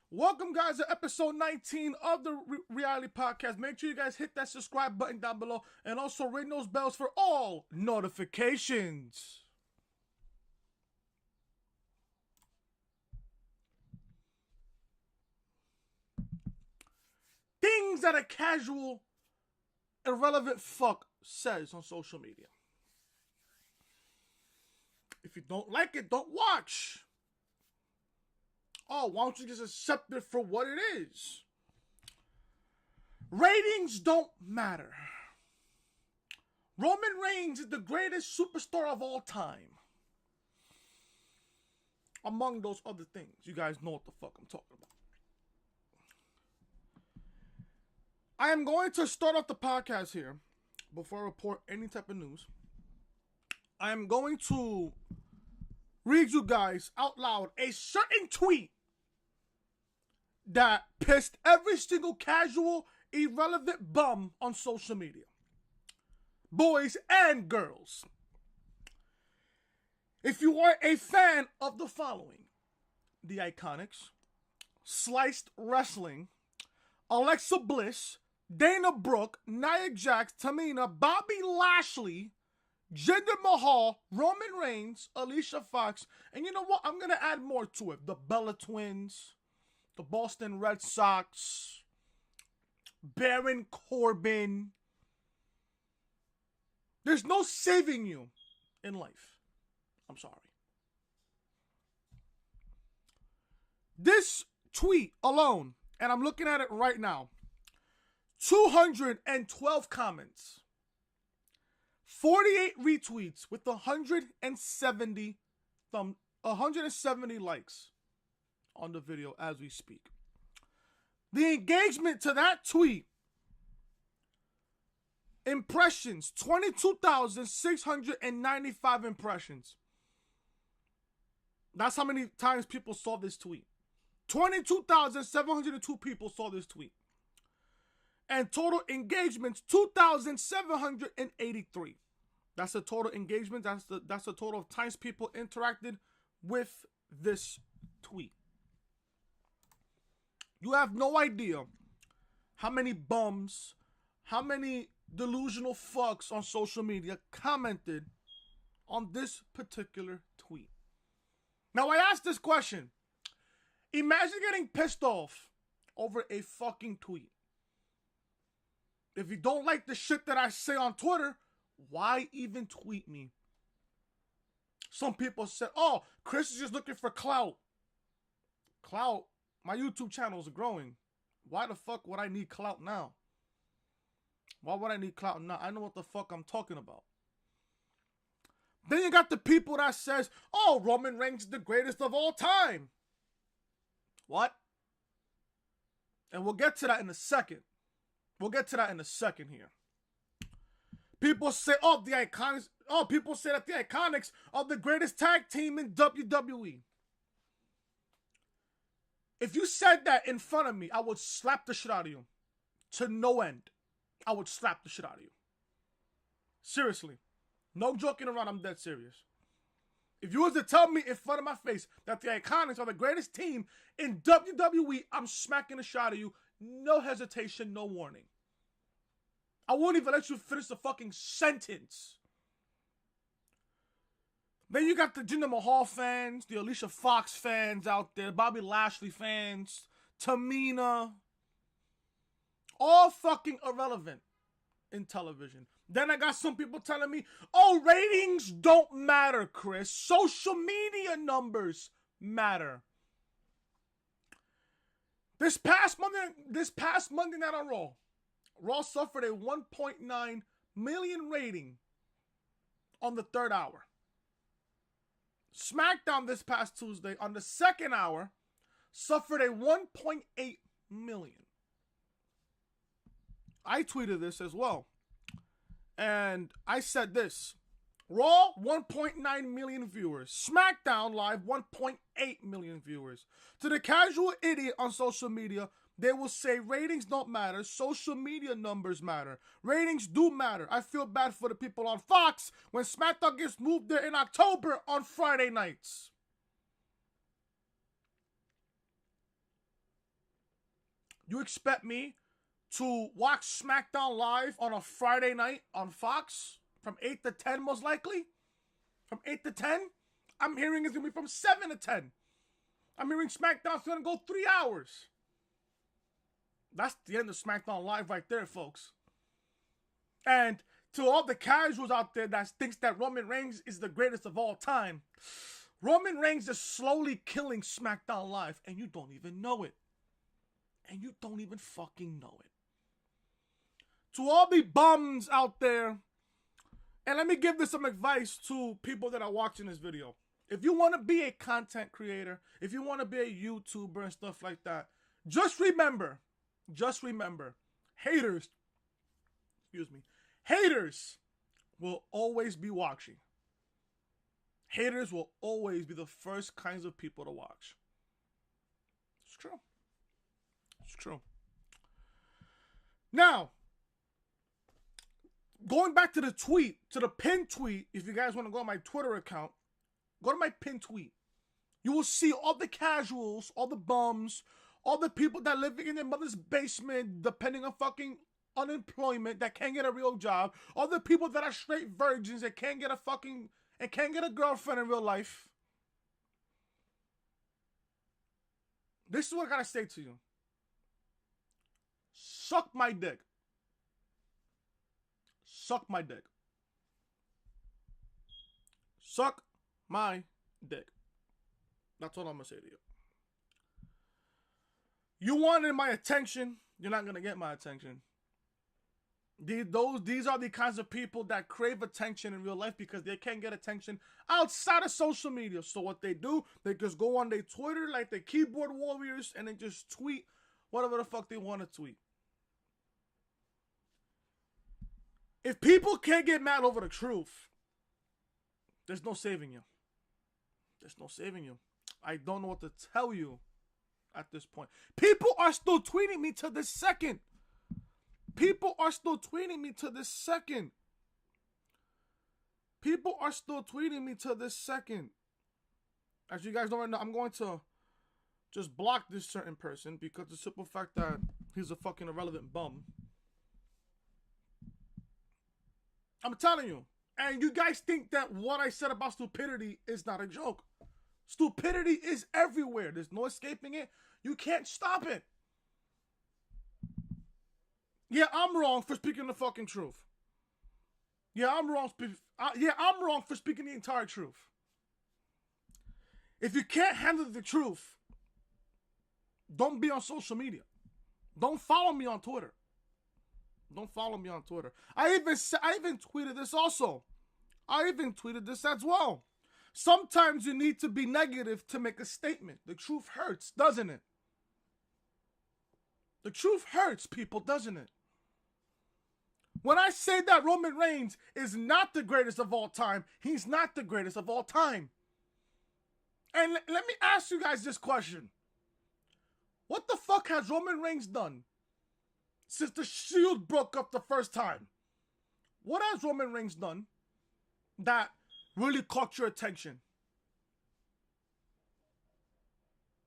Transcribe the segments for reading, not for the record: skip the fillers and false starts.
Welcome, guys, to episode 19 of the Reality Podcast. Make sure you guys hit that subscribe button down below and also ring those bells for all notifications. Things that a casual, irrelevant fuck says on social media. If you don't like it, don't watch. Oh, why don't you just accept it for what it is? Ratings don't matter. Roman Reigns is the greatest superstar of all time. Among those other things. You guys know what the fuck I'm talking about. I am going to start off the podcast here before I report any type of news. I am going to read you guys out loud a certain tweet that pissed every single casual, irrelevant bum on social media. Boys and girls. If you are a fan of the following: The Iconics, Sliced Wrestling, Alexa Bliss, Dana Brooke, Nia Jax, Tamina, Bobby Lashley, Jinder Mahal, Roman Reigns, Alicia Fox, and you know what? I'm going to add more to it. The Bella Twins, the Boston Red Sox, Baron Corbin. There's no saving you in life. I'm sorry. This tweet alone, and I'm looking at it right now, 212 comments, 48 retweets with 170 likes on the video as we speak. The engagement to that tweet, impressions, 22,695 impressions. That's how many times people saw this tweet. 22,702 people saw this tweet. And total engagements, 2,783. That's the total engagement. That's the total of times people interacted with this tweet. You have no idea how many bums, how many delusional fucks on social media commented on this particular tweet. Now, I asked this question. Imagine getting pissed off over a fucking tweet. If you don't like the shit that I say on Twitter, why even tweet me? Some people said, oh, Chris is just looking for clout. Clout? My YouTube channel is growing. Why the fuck would I need clout now? Why would I need clout now? I know what the fuck I'm talking about. Then you got the people that says, oh, Roman Reigns is the greatest of all time. What? And we'll get to that in a second. We'll get to that in a second here. People say, oh, the Iconics. Oh, people say that the Iconics are the greatest tag team in WWE. If you said that in front of me, I would slap the shit out of you. To no end. I would slap the shit out of you. Seriously. No joking around, I'm dead serious. If you was to tell me in front of my face that the Iconics are the greatest team in WWE, I'm smacking the shit out of you. No hesitation, no warning. I won't even let you finish the fucking sentence. Then you got the Jinder Mahal fans, the Alicia Fox fans out there, Bobby Lashley fans, Tamina. All fucking irrelevant in television. Then I got some people telling me, oh, ratings don't matter, Chris. Social media numbers matter. This past Monday night on Raw suffered a 1.9 million rating on the third hour. SmackDown this past Tuesday on the second hour suffered a 1.8 million. I tweeted this as well. And I said this. Raw, 1.9 million viewers. SmackDown Live, 1.8 million viewers. To the casual idiot on social media, they will say ratings don't matter. Social media numbers matter. Ratings do matter. I feel bad for the people on Fox when SmackDown gets moved there in October on Friday nights. You expect me to watch SmackDown live on a Friday night on Fox from 8 to 10 most likely? From 8 to 10? I'm hearing it's going to be from 7 to 10. I'm hearing SmackDown's going to go 3 hours. That's the end of SmackDown Live right there, folks. And to all the casuals out there that thinks that Roman Reigns is the greatest of all time, Roman Reigns is slowly killing SmackDown Live, and you don't even know it. And you don't even fucking know it. To all the bums out there, and let me give this some advice to people that are watching this video. If you want to be a content creator, if you want to be a YouTuber and stuff like that, just remember, haters will always be watching. Haters will always be the first kinds of people to watch. It's true. It's true. Now, going back to the tweet, to the pinned tweet, if you guys want to go on my Twitter account, go to my pinned tweet. You will see all the casuals, all the bums, all the people that live in their mother's basement, depending on fucking unemployment, that can't get a real job, all the people that are straight virgins that can't get a girlfriend in real life. This is what I gotta say to you. Suck my dick. Suck my dick. Suck my dick. That's all I'm gonna say to you. You wanted my attention, you're not gonna get my attention. These are the kinds of people that crave attention in real life because they can't get attention outside of social media. So what they do, they just go on their Twitter like the keyboard warriors and they just tweet whatever the fuck they want to tweet. If people can't get mad over the truth, there's no saving you. There's no saving you. I don't know what to tell you at this point. People are still tweeting me to this second. People are still tweeting me to this second. People are still tweeting me to this second. As you guys know right now, I'm going to just block this certain person because the simple fact that he's a fucking irrelevant bum. I'm telling you. And you guys think that what I said about stupidity is not a joke. Stupidity is everywhere. There's no escaping it. You can't stop it. Yeah, I'm wrong for speaking the fucking truth. Yeah, I'm wrong for speaking the entire truth. If you can't handle the truth, don't be on social media. Don't follow me on Twitter. Don't follow me on Twitter. I even tweeted this also. I even tweeted this as well. Sometimes you need to be negative to make a statement. The truth hurts, doesn't it? The truth hurts, people, doesn't it? When I say that Roman Reigns is not the greatest of all time, he's not the greatest of all time. And let me ask you guys this question. What the fuck has Roman Reigns done since the Shield broke up the first time? What has Roman Reigns done that really caught your attention?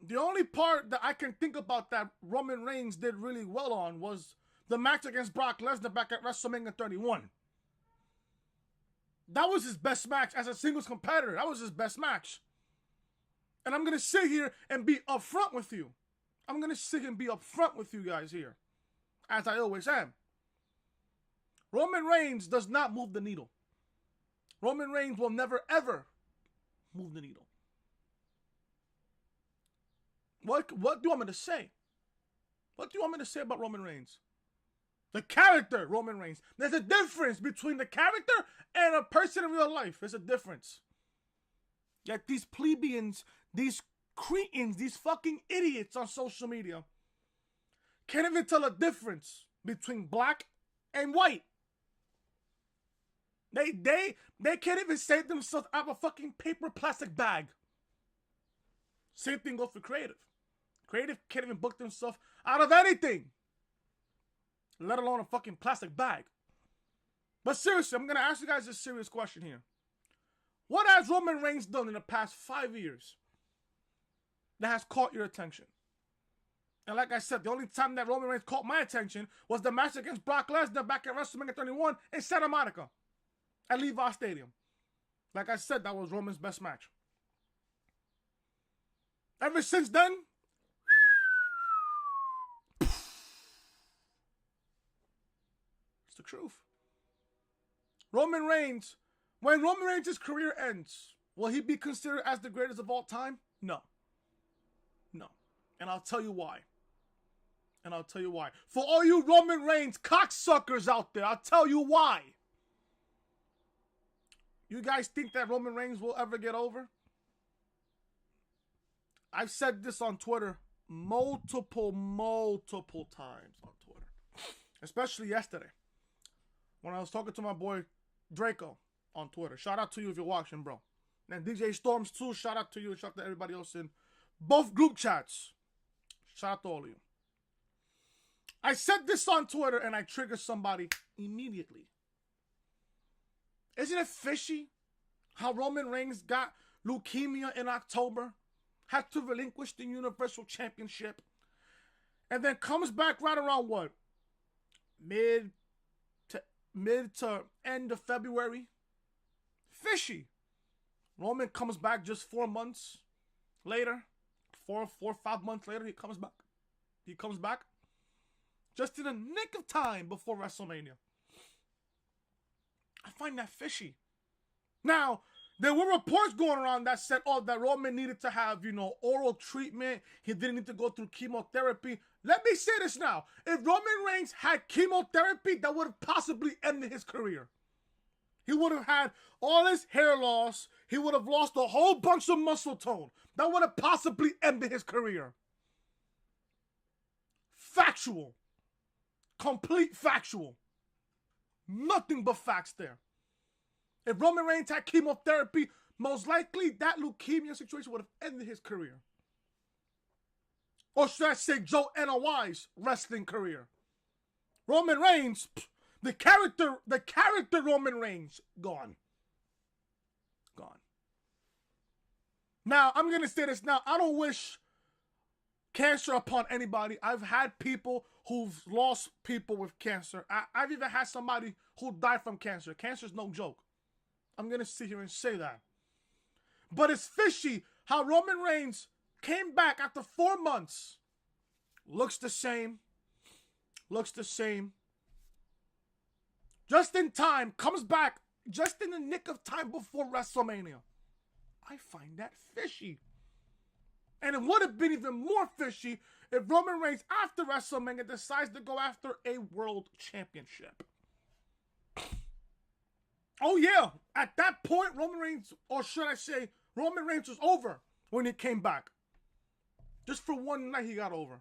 The only part that I can think about that Roman Reigns did really well on was the match against Brock Lesnar back at WrestleMania 31. That was his best match as a singles competitor. That was his best match. And I'm going to sit here and be upfront with you. I'm going to sit here and be upfront with you guys here, as I always am. Roman Reigns does not move the needle. Roman Reigns will never, ever move the needle. What do you want me to say? What do you want me to say about Roman Reigns? The character, Roman Reigns. There's a difference between the character and a person in real life. There's a difference. Yet these plebeians, these cretins, these fucking idiots on social media can't even tell a difference between black and white. They can't even save themselves out of a fucking paper plastic bag. Same thing goes for creative. Creative can't even book themselves out of anything, let alone a fucking plastic bag. But seriously, I'm going to ask you guys a serious question here. What has Roman Reigns done in the past 5 years that has caught your attention? And like I said, the only time that Roman Reigns caught my attention was the match against Brock Lesnar back at WrestleMania 31 in Santa Monica at Levi Stadium. Like I said, that was Roman's best match. Ever since then, it's the truth. Roman Reigns, when Roman Reigns' career ends, will he be considered as the greatest of all time? No. No. And I'll tell you why. For all you Roman Reigns cocksuckers out there, I'll tell you why. You guys think that Roman Reigns will ever get over? I've said this on Twitter multiple times on Twitter. Especially yesterday, when I was talking to my boy Draco on Twitter. Shout out to you if you're watching, bro. And DJ Storms too, shout out to you. Shout out to everybody else in both group chats. Shout out to all of you. I said this on Twitter and I triggered somebody immediately. Isn't it fishy how Roman Reigns got leukemia in October, had to relinquish the Universal Championship, and then comes back right around what? Mid to end of February? Fishy. Roman comes back just 4 months later. 5 months later, he comes back. He comes back just in the nick of time before WrestleMania. I find that fishy. Now, there were reports going around that said, that Roman needed to have, oral treatment. He didn't need to go through chemotherapy. Let me say this now. If Roman Reigns had chemotherapy, that would have possibly ended his career. He would have had all his hair loss. He would have lost a whole bunch of muscle tone. That would have possibly ended his career. Factual. Complete factual. Nothing but facts there. If Roman Reigns had chemotherapy, most likely that leukemia situation would have ended his career. Or should I say Joe NOI's wrestling career. Roman Reigns, the character Roman Reigns, gone. Gone. Now, I'm going to say this now. I don't wish cancer upon anybody. I've had people who've lost people with cancer. I've even had somebody who died from cancer. Cancer's no joke. I'm going to sit here and say that. But it's fishy how Roman Reigns came back after 4 months. Looks the same. Just in time. Comes back just in the nick of time before WrestleMania. I find that fishy. And it would have been even more fishy if Roman Reigns, after WrestleMania, decides to go after a world championship. Oh, yeah. At that point, Roman Reigns, or should I say, Roman Reigns was over when he came back. Just for one night, he got over.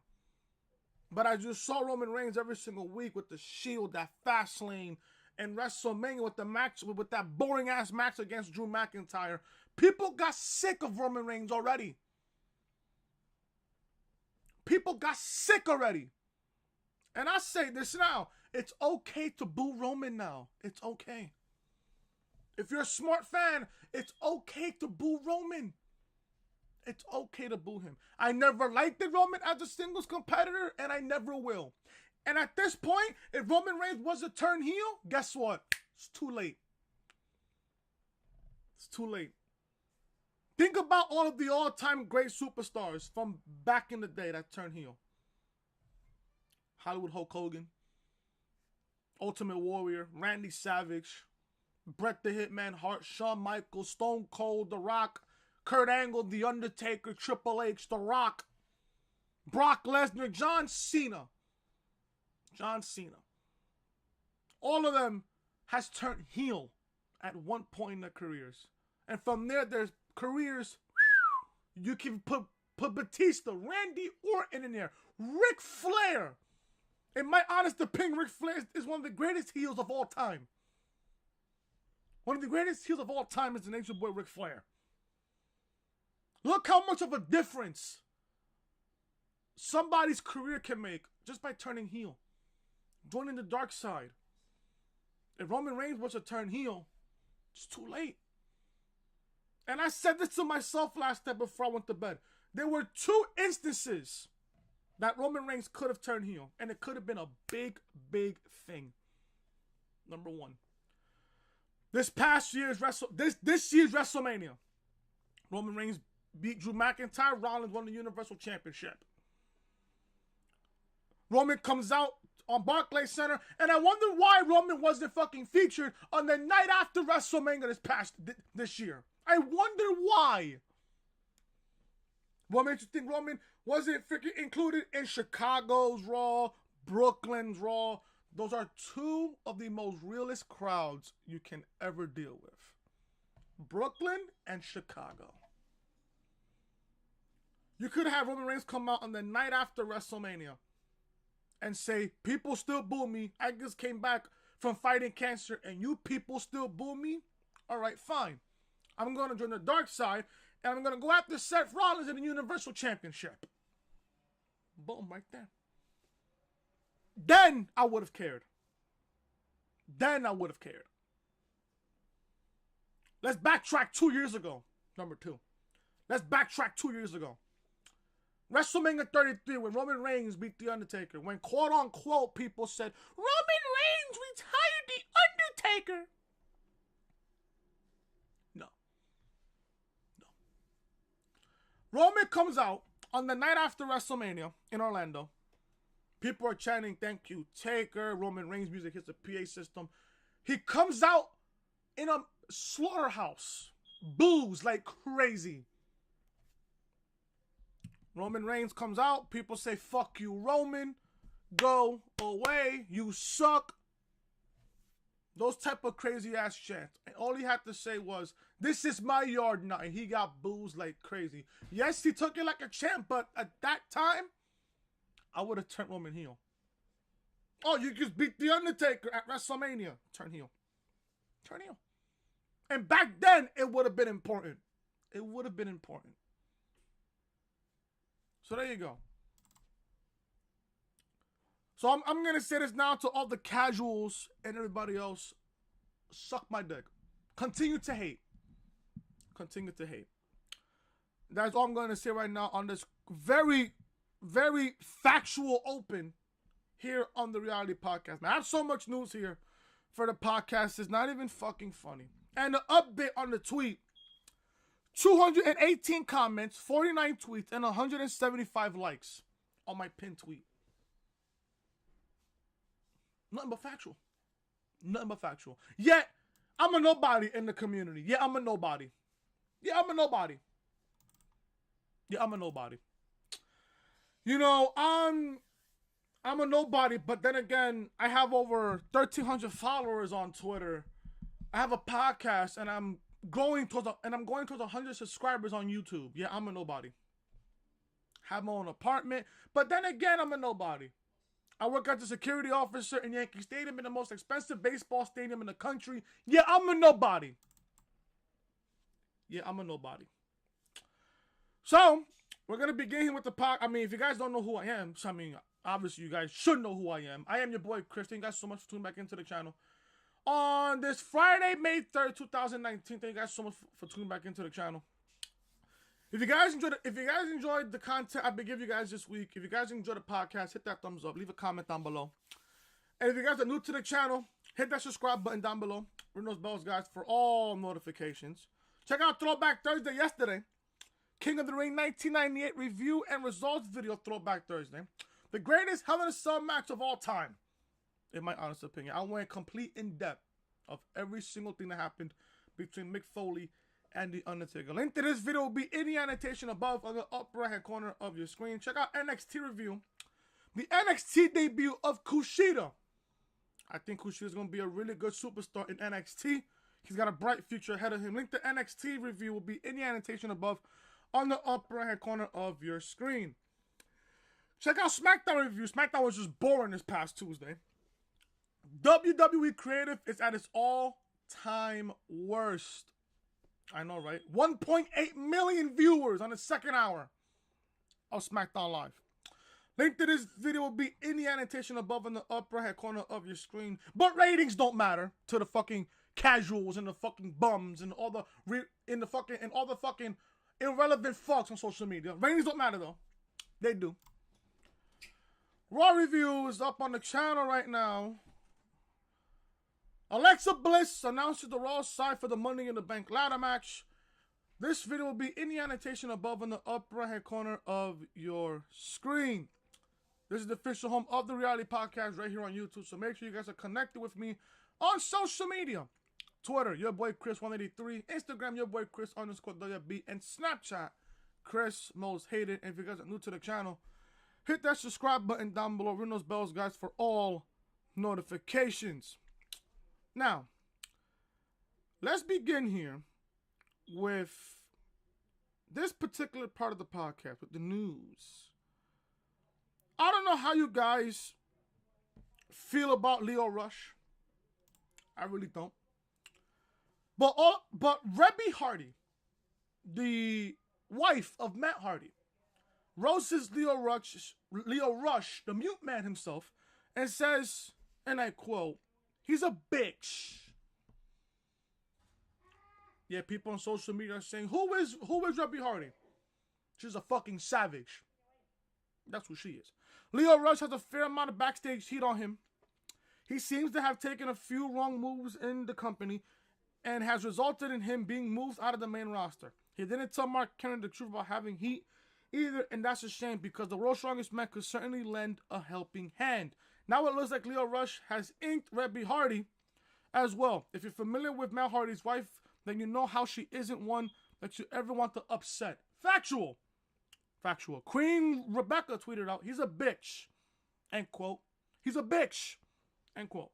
But I just saw Roman Reigns every single week with the Shield, that fast lane, and WrestleMania with the match, with that boring-ass match against Drew McIntyre. People got sick of Roman Reigns already. People got sick already. And I say this now. It's okay to boo Roman now. It's okay. If you're a smart fan, it's okay to boo Roman. It's okay to boo him. I never liked Roman as a singles competitor, and I never will. And at this point, if Roman Reigns was to turn heel, guess what? It's too late. It's too late. Think about all of the all-time great superstars from back in the day that turned heel. Hollywood Hulk Hogan, Ultimate Warrior, Randy Savage, Bret the Hitman Hart, Shawn Michaels, Stone Cold, The Rock, Kurt Angle, The Undertaker, Triple H, The Rock, Brock Lesnar, John Cena. All of them has turned heel at one point in their careers. And from there, there's careers. You can put Batista, Randy Orton in there, Ric Flair. In my honest opinion, Ric Flair is one of the greatest heels of all time. One of the greatest heels of all time is the Nature Boy Ric Flair. Look how much of a difference somebody's career can make just by turning heel. Joining the dark side. If Roman Reigns was to turn heel, it's too late. And I said this to myself last night before I went to bed. There were 2 instances that Roman Reigns could have turned heel, and it could have been a big, big thing. Number one. This year's WrestleMania, Roman Reigns beat Drew McIntyre. Rollins won the Universal Championship. Roman comes out on Barclays Center, and I wonder why Roman wasn't fucking featured on the night after WrestleMania this year. I wonder why. Roman wasn't freaking included in Chicago's Raw, Brooklyn's Raw. Those are two of the most realest crowds you can ever deal with. Brooklyn and Chicago. You could have Roman Reigns come out on the night after WrestleMania and say, people still boo me. I just came back from fighting cancer and you people still boo me? All right, fine. I'm going to join the dark side and I'm going to go after Seth Rollins in the Universal Championship. Boom, right there. Then I would have cared. Let's backtrack 2 years ago. Number two. Let's backtrack 2 years ago. WrestleMania 33 when Roman Reigns beat The Undertaker. When quote unquote people said, Roman Reigns retired The Undertaker. No. Roman comes out on the night after WrestleMania in Orlando. People are chanting, thank you, Taker. Roman Reigns music hits the PA system. He comes out in a slaughterhouse. Boos like crazy. Roman Reigns comes out. People say, fuck you, Roman. Go away. You suck. Those type of crazy ass chants. And all he had to say was, this is my yard now. And he got boos like crazy. Yes, he took it like a champ, but at that time, I would have turned Roman heel. Oh, you just beat The Undertaker at WrestleMania. Turn heel. And back then, it would have been important. So there you go. So I'm going to say this now to all the casuals and everybody else. Suck my dick. Continue to hate. That's all I'm going to say right now on this very, very factual open here on the Reality Podcast. Man, I have so much news here for the podcast. It's not even fucking funny. And the update on the tweet. 218 comments, 49 tweets, and 175 likes on my pinned tweet. Nothing but factual. Yet, I'm a nobody in the community. I'm a nobody. You know, I'm a nobody, but then again, I have over 1,300 followers on Twitter. I have a podcast, and I'm going towards 100 subscribers on YouTube. Yeah, I'm a nobody. Have my own apartment, but then again, I'm a nobody. I work as a security officer in Yankee Stadium, in the most expensive baseball stadium in the country. Yeah, I'm a nobody. So, we're going to begin here with the podcast. I mean, if you guys don't know who I am, I mean, obviously you guys should know who I am. I am your boy, Chris. Thank you guys so much for tuning back into the channel. On this Friday, May 3rd, 2019, thank you guys so much for tuning back into the channel. If you guys enjoyed the content I've been giving you guys this week, if you guys enjoyed the podcast, hit that thumbs up, leave a comment down below. And if you guys are new to the channel, hit that subscribe button down below. Ring those bells, guys, for all notifications. Check out Throwback Thursday yesterday. King of the Ring 1998 review and results video Throwback Thursday. The greatest Hell in a Cell match of all time. In my honest opinion, I went complete in depth of every single thing that happened between Mick Foley and The Undertaker. Link to this video will be in the annotation above on the upper right hand corner of your screen. Check out NXT review. The NXT debut of Kushida. I think Kushida is going to be a really good superstar in NXT. He's got a bright future ahead of him. Link to NXT review will be in the annotation above on the upper right hand corner of your screen. Check out SmackDown review. SmackDown was just boring this past Tuesday. WWE Creative is at its all-time worst. I know, right? 1.8 million viewers on the second hour of SmackDown Live. Link to this video will be in the annotation above in the upper right corner of your screen. But ratings don't matter to the fucking casuals and the fucking bums and all the fucking irrelevant fucks on social media. Ratings don't matter though. They do. Raw review is up on the channel right now. Alexa Bliss announces the Raw side for the Money in the Bank ladder match. This video will be in the annotation above in the upper right hand corner of your screen. This is the official home of the reality podcast right here on YouTube. So make sure you guys are connected with me on social media. Twitter, your boy Chris183. Instagram, your boy Chris_WB. And Snapchat, Chris Most Hated. And if you guys are new to the channel, hit that subscribe button down below. Ring those bells, guys, for all notifications. Now, let's begin here with this particular part of the podcast, with the news. I don't know how you guys feel about Lio Rush. I really don't. But Rebby Hardy, the wife of Matt Hardy, roasts Lio Rush, the mute man himself, and says, and I quote, "He's a bitch." Yeah, people on social media are saying, who is Rebby Hardy? She's a fucking savage. That's who she is. Lio Rush has a fair amount of backstage heat on him. He seems to have taken a few wrong moves in the company and has resulted in him being moved out of the main roster. He didn't tell Mark Henry the truth about having heat either, and that's a shame because the World's Strongest Man could certainly lend a helping hand. Now it looks like Lio Rush has inked Rebby Hardy as well. If you're familiar with Matt Hardy's wife, then you know how she isn't one that you ever want to upset. Factual. Queen Rebecca tweeted out, "He's a bitch." End quote. He's a bitch. End quote.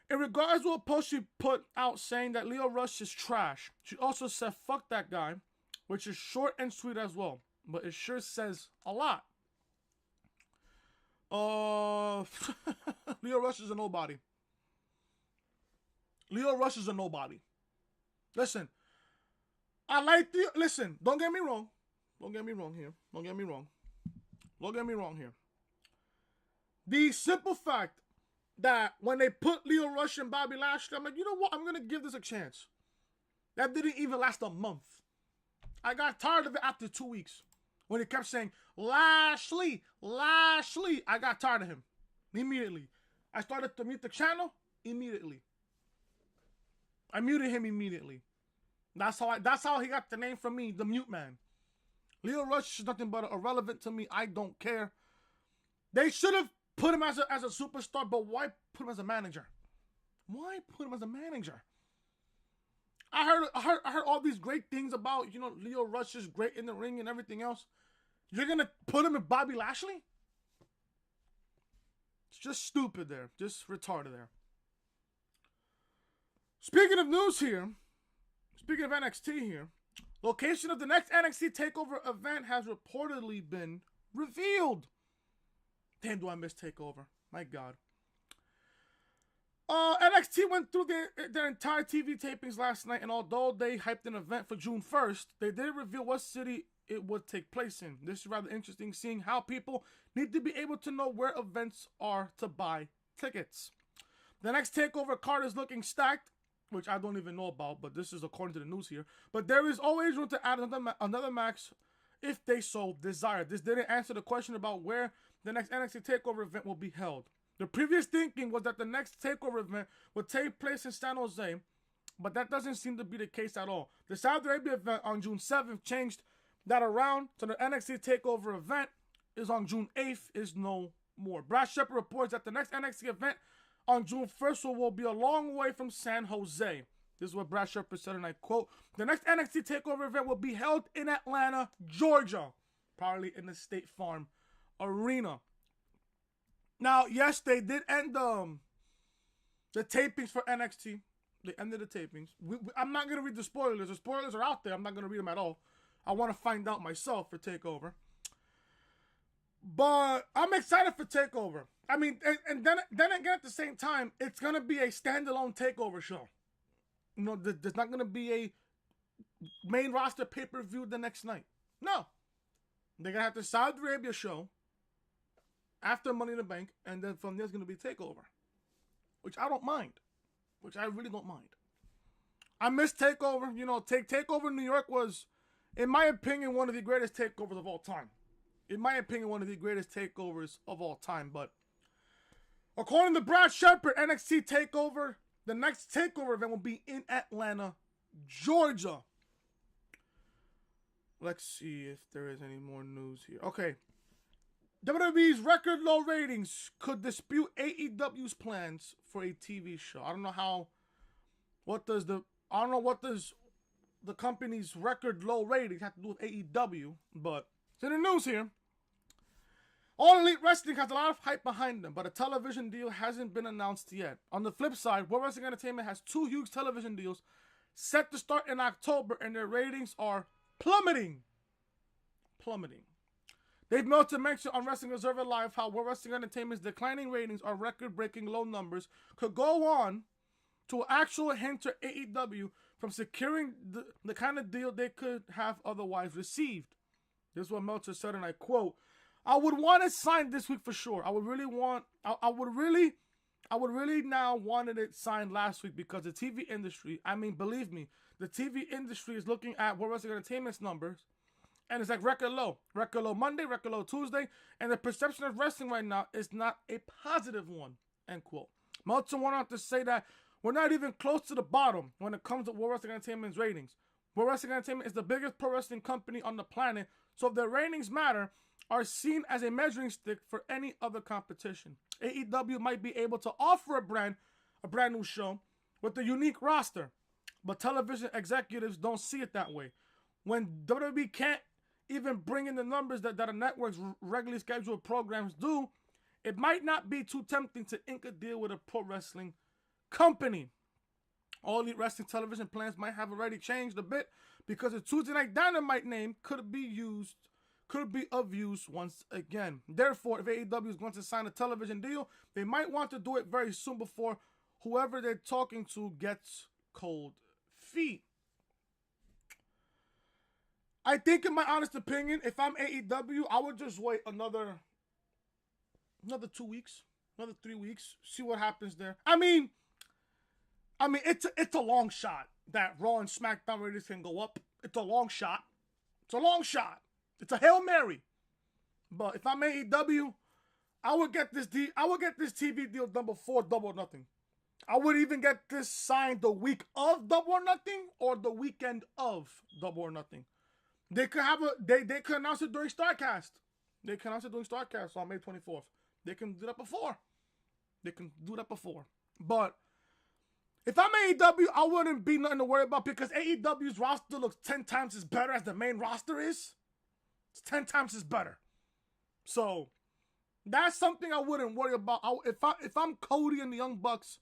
In regards to a post she put out saying that Lio Rush is trash, she also said, "Fuck that guy," which is short and sweet as well. But it sure says a lot. Lio Rush is a nobody. Lio Rush is a nobody. Listen, listen, don't get me wrong. Don't get me wrong here. The simple fact that when they put Lio Rush and Bobby Lashley, I'm like, you know what? I'm going to give this a chance. That didn't even last a month. I got tired of it after 2 weeks. When he kept saying, Lashley. I got tired of him. Immediately. I started to mute the channel. Immediately. I muted him immediately. That's how he got the name from me, the mute man. Lio Rush is nothing but irrelevant to me. I don't care. They should have put him as a superstar, but why put him as a manager? Why put him as a manager? I heard all these great things about, Lio Rush is great in the ring and everything else. You're gonna put him with Bobby Lashley? It's just stupid there. Just retarded there. Speaking of news here, speaking of NXT here, location of the next NXT TakeOver event has reportedly been revealed. Damn, do I miss TakeOver. My God. NXT went through their entire TV tapings last night, and although they hyped an event for June 1st, they didn't reveal what city it would take place in. This is rather interesting, seeing how people need to be able to know where events are to buy tickets. The next TakeOver card is looking stacked, which I don't even know about, but this is according to the news here. But there is always room to add another match if they so desire. This didn't answer the question about where the next NXT TakeOver event will be held. The previous thinking was that the next TakeOver event would take place in San Jose, but that doesn't seem to be the case at all. The Saudi Arabia event on June 7th changed that around, so the NXT TakeOver event is on June 8th is no more. Brad Shepard reports that the next NXT event on June 1st will be a long way from San Jose. This is what Brad Shepard said, and I quote, "The next NXT TakeOver event will be held in Atlanta, Georgia, probably in the State Farm Arena." Now, yes, they did end the tapings for NXT. They ended the tapings. I'm not going to read the spoilers. The spoilers are out there. I'm not going to read them at all. I want to find out myself for TakeOver. But I'm excited for TakeOver. I mean, and then again, at the same time, it's going to be a standalone TakeOver show. There's not going to be a main roster pay-per-view the next night. No. They're going to have the Saudi Arabia show after Money in the Bank, and then from there's going to be TakeOver, which I don't mind, which I really don't mind. I miss TakeOver. TakeOver New York was, in my opinion, one of the greatest takeovers of all time. in my opinion, one of the greatest takeovers of all time. But according to Brad Shepard, NXT TakeOver, the next TakeOver event will be in Atlanta, Georgia. Let's see if there is any more news here. Okay. WWE's record low ratings could dispute AEW's plans for a TV show. I don't know what does the company's record low ratings have to do with AEW, but it's in the news here. All Elite Wrestling has a lot of hype behind them, but a television deal hasn't been announced yet. On the flip side, World Wrestling Entertainment has 2 huge television deals set to start in October, and their ratings are plummeting. They've failed to mention on Wrestling Observer Live how World Wrestling Entertainment's declining ratings or record-breaking low numbers could go on to an actual hinder AEW from securing the kind of deal they could have otherwise received. This is what Meltzer said, and I quote, "I would want to sign this week for sure. I would really now wanted it signed last week because the TV industry, I mean, believe me, the TV industry is looking at World Wrestling Entertainment's numbers, and it's like record low Monday, record low Tuesday, and the perception of wrestling right now is not a positive one," end quote. Meltzer went on to say that we're not even close to the bottom when it comes to World Wrestling Entertainment's ratings. World Wrestling Entertainment is the biggest pro wrestling company on the planet, so if their ratings matter, are seen as a measuring stick for any other competition. AEW might be able to offer a brand new show with a unique roster, but television executives don't see it that way. When WWE can't even bring in the numbers that a network's regularly scheduled programs do, it might not be too tempting to ink a deal with a pro wrestling company. All Elite Wrestling television plans might have already changed a bit because the Tuesday Night Dynamite name could be of use once again. Therefore, if AEW is going to sign a television deal, they might want to do it very soon before whoever they're talking to gets cold feet. I think, in my honest opinion, if I'm AEW, I would just wait another 2 weeks, another 3 weeks, see what happens there. I mean, it's a long shot that Raw and SmackDown ratings can go up. It's a long shot. It's a Hail Mary. But if I'm AEW, I would get this TV deal done before Double or Nothing. I would even get this signed the week of Double or Nothing or the weekend of Double or Nothing. They could announce it during StarCast. On May 24th. They can do that before. But if I'm AEW, I wouldn't be nothing to worry about because AEW's roster looks 10 times as better as the main roster is. It's 10 times as better. So that's something I wouldn't worry about. If I'm Cody and the Young Bucks,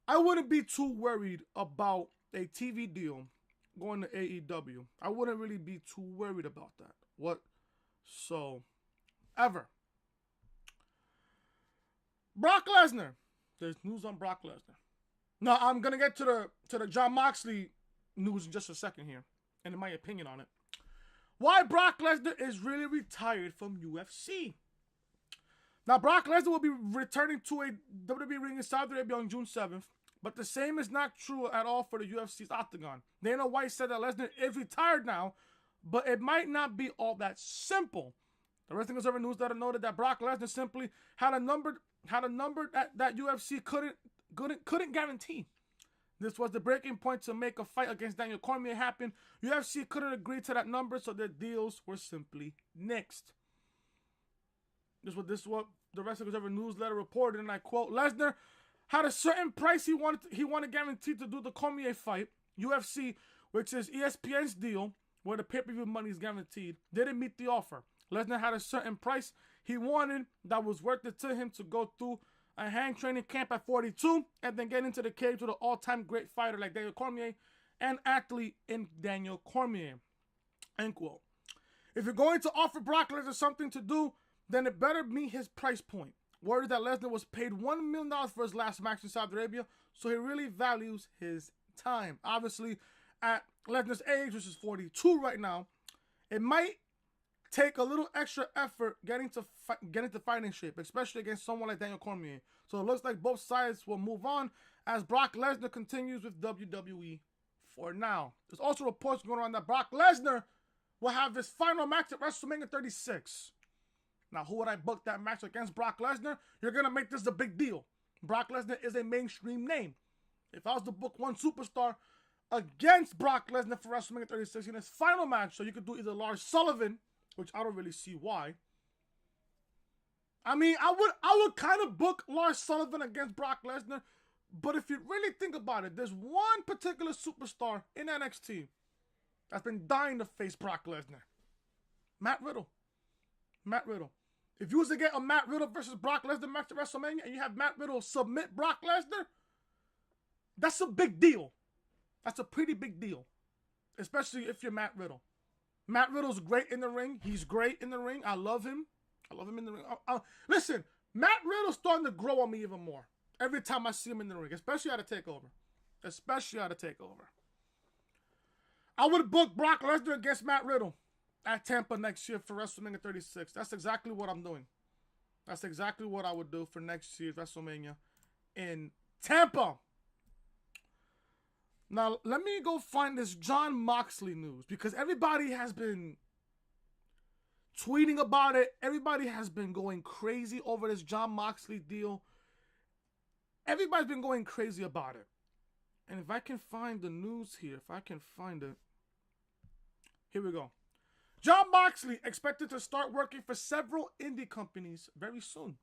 I wouldn't be too worried about a TV deal going to AEW. I wouldn't really be too worried about that whatsoever. Brock Lesnar. There's news on Brock Lesnar. Now, I'm going to get to the Jon Moxley news in just a second here, and in my opinion on it. Why Brock Lesnar is really retired from UFC. Now, Brock Lesnar will be returning to a WWE ring in Saudi Arabia on June 7th, but the same is not true at all for the UFC's Octagon. Dana White said that Lesnar is retired now, but it might not be all that simple. The Wrestling Observer Newsletter noted that Brock Lesnar simply had a number that UFC couldn't guarantee. This was the breaking point to make a fight against Daniel Cormier happen. UFC couldn't agree to that number, so their deals were simply nixed. This is what the Wrestling Observer Newsletter reported, and I quote, Lesnar had a certain price he wanted guaranteed to do the Cormier fight. UFC, which is ESPN's deal, where the pay-per-view money is guaranteed, didn't meet the offer. Lesnar had a certain price he wanted that was worth it to him to go through a hang training camp at 42 and then get into the cage with an all-time great fighter like Daniel Cormier and athlete in Daniel Cormier. End quote. If you're going to offer Brock Lesnar something to do, then it better meet his price point. Word is that Lesnar was paid $1 million for his last match in Saudi Arabia, so he really values his time. Obviously, at Lesnar's age, which is 42 right now, it might take a little extra effort getting to fighting shape, especially against someone like Daniel Cormier. So it looks like both sides will move on as Brock Lesnar continues with WWE for now. There's also reports going around that Brock Lesnar will have his final match at WrestleMania 36. Now, who would I book that match against? Brock Lesnar? You're going to make this a big deal. Brock Lesnar is a mainstream name. If I was to book one superstar against Brock Lesnar for WrestleMania 36 in his final match, so you could do either Lars Sullivan, which I don't really see why. I mean, I would kind of book Lars Sullivan against Brock Lesnar, but if you really think about it, there's one particular superstar in NXT that's been dying to face Brock Lesnar. Matt Riddle. Matt Riddle. If you was to get a Matt Riddle versus Brock Lesnar match at WrestleMania and you have Matt Riddle submit Brock Lesnar, that's a big deal. That's a pretty big deal. Especially if you're Matt Riddle. Matt Riddle's great in the ring. He's great in the ring. I love him. I love him in the ring. Listen, Matt Riddle's starting to grow on me even more every time I see him in the ring, especially at a takeover. Especially at a takeover. I would book Brock Lesnar against Matt Riddle at Tampa next year for WrestleMania 36. That's exactly what I'm doing. That's exactly what I would do for next year's WrestleMania in Tampa. Now, let me go find this Jon Moxley news because everybody has been tweeting about it. Everybody has been going crazy over this Jon Moxley deal. Everybody's been going crazy about it. And if I can find the news here, if I can find it. Here we go. Jon Moxley expected to start working for several indie companies very soon.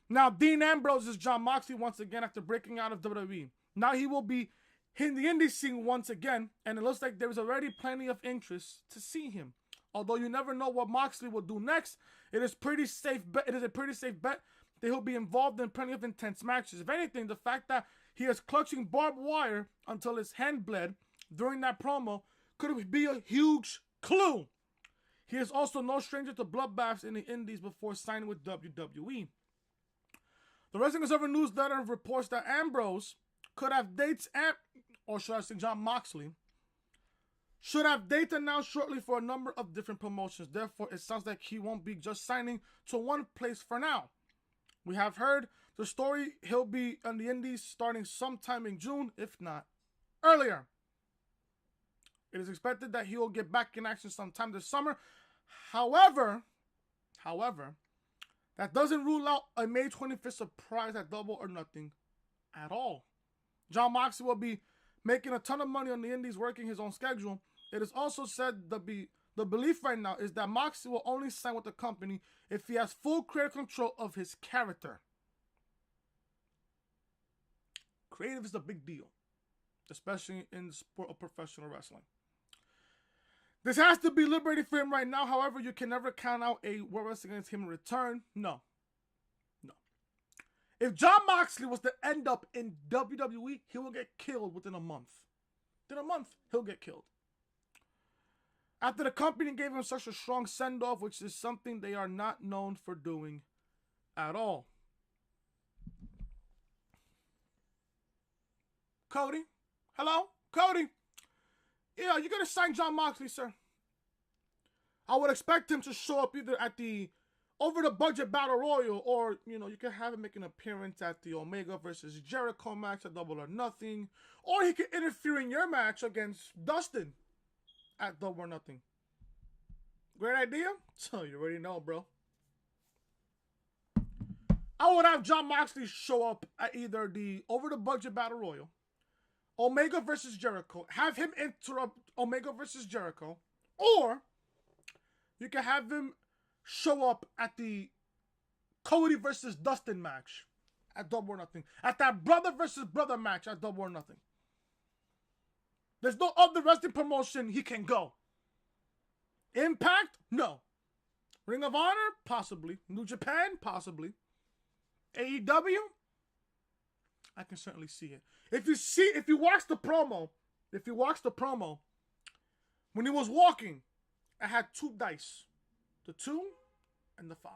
Now, Dean Ambrose is Jon Moxley once again after breaking out of WWE. Now he will be in the indie scene once again, and it looks like there is already plenty of interest to see him. Although you never know what Moxley will do next, it is a pretty safe bet that he'll be involved in plenty of intense matches. If anything, the fact that he is clutching barbed wire until his hand bled during that promo could be a huge clue. He is also no stranger to bloodbaths in the indies before signing with WWE. The Wrestling Observer newsletter reports that Ambrose could have dates or should I say Jon Moxley, should have dates announced shortly for a number of different promotions. Therefore, it sounds like he won't be just signing to one place for now. We have heard the story he'll be on the indies starting sometime in June, if not earlier. It is expected that he will get back in action sometime this summer. However, that doesn't rule out a May 25th surprise at Double or Nothing at all. Jon Moxley will be making a ton of money on the indies working his own schedule. It is also said the belief right now is that Moxley will only sign with the company if he has full creative control of his character. Creative is a big deal, especially in the sport of professional wrestling. This has to be liberating for him right now. However, you can never count out a World Wrestling against him in return. No. If Jon Moxley was to end up in WWE, he will get killed within a month. Within a month, he'll get killed. After the company gave him such a strong send-off, which is something they are not known for doing at all. Cody? Hello? Cody? Yeah, you're going to sign Jon Moxley, sir. I would expect him to show up either at the over-the-budget Battle Royal, or, you can have him make an appearance at the Omega versus Jericho match at Double or Nothing, or he could interfere in your match against Dustin at Double or Nothing. Great idea? So you already know, bro. I would have Jon Moxley show up at either the over-the-budget Battle Royal, Omega versus Jericho, have him interrupt Omega versus Jericho, or you can have him show up at the Cody versus Dustin match at Double or Nothing. At that brother versus brother match at Double or Nothing. There's no other wrestling promotion he can go. Impact? No. Ring of Honor? Possibly. New Japan? Possibly. AEW? I can certainly see it. If you watch the promo, when he was walking, I had 2 dice. The 2 and the 5.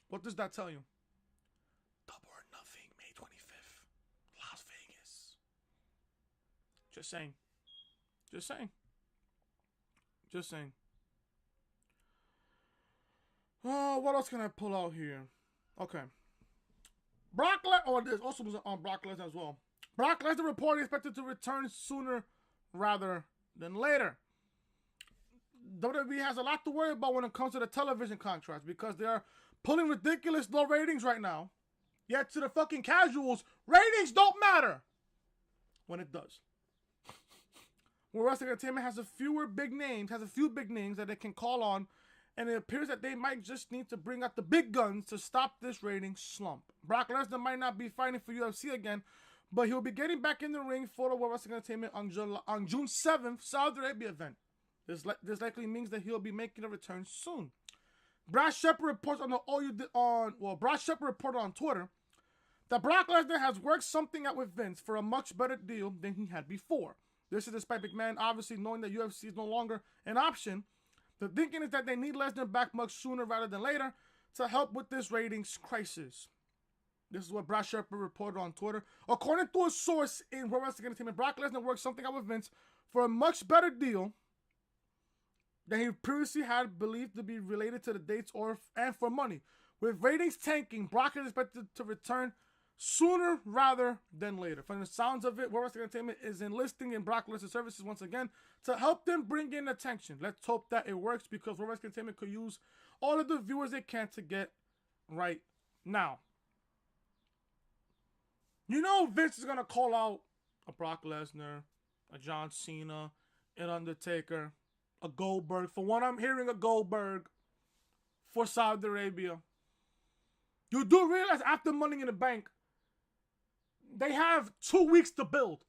What does that tell you? Double or Nothing, May 25th. Las Vegas. Just saying. Oh, what else can I pull out here? Okay. Brock Lesnar, there's also on Brock Lesnar as well. Brock Lesnar reported expected to return sooner rather than later. WWE has a lot to worry about when it comes to the television contracts because they are pulling ridiculous low ratings right now. Yet to the fucking casuals, ratings don't matter when it does. Where Wrestling Entertainment has a few big names that they can call on, and it appears that they might just need to bring out the big guns to stop this rating slump. Brock Lesnar might not be fighting for UFC again, but he'll be getting back in the ring for the World Wrestling Entertainment on June 7th Saudi Arabia event. This likely means that he'll be making a return soon. Brad Shepard reports Brad Shepard reported on Twitter that Brock Lesnar has worked something out with Vince for a much better deal than he had before. This is despite McMahon obviously knowing that UFC is no longer an option. The thinking is that they need Lesnar back much sooner rather than later to help with this ratings crisis. This is what Brad Shepard reported on Twitter. According to a source in World Wrestling Entertainment, Brock Lesnar worked something out with Vince for a much better deal than he previously had believed to be related to the dates and for money. With ratings tanking, Brock is expected to return sooner rather than later. From the sounds of it, World Wrestling Entertainment is enlisting in Brock Lesnar's services once again to help them bring in attention. Let's hope that it works because World Wrestling Entertainment could use all of the viewers they can to get right now. You know Vince is going to call out a Brock Lesnar, a John Cena, an Undertaker, a Goldberg. For one, I'm hearing a Goldberg for Saudi Arabia. You do realize after Money in the Bank, they have 2 weeks to build.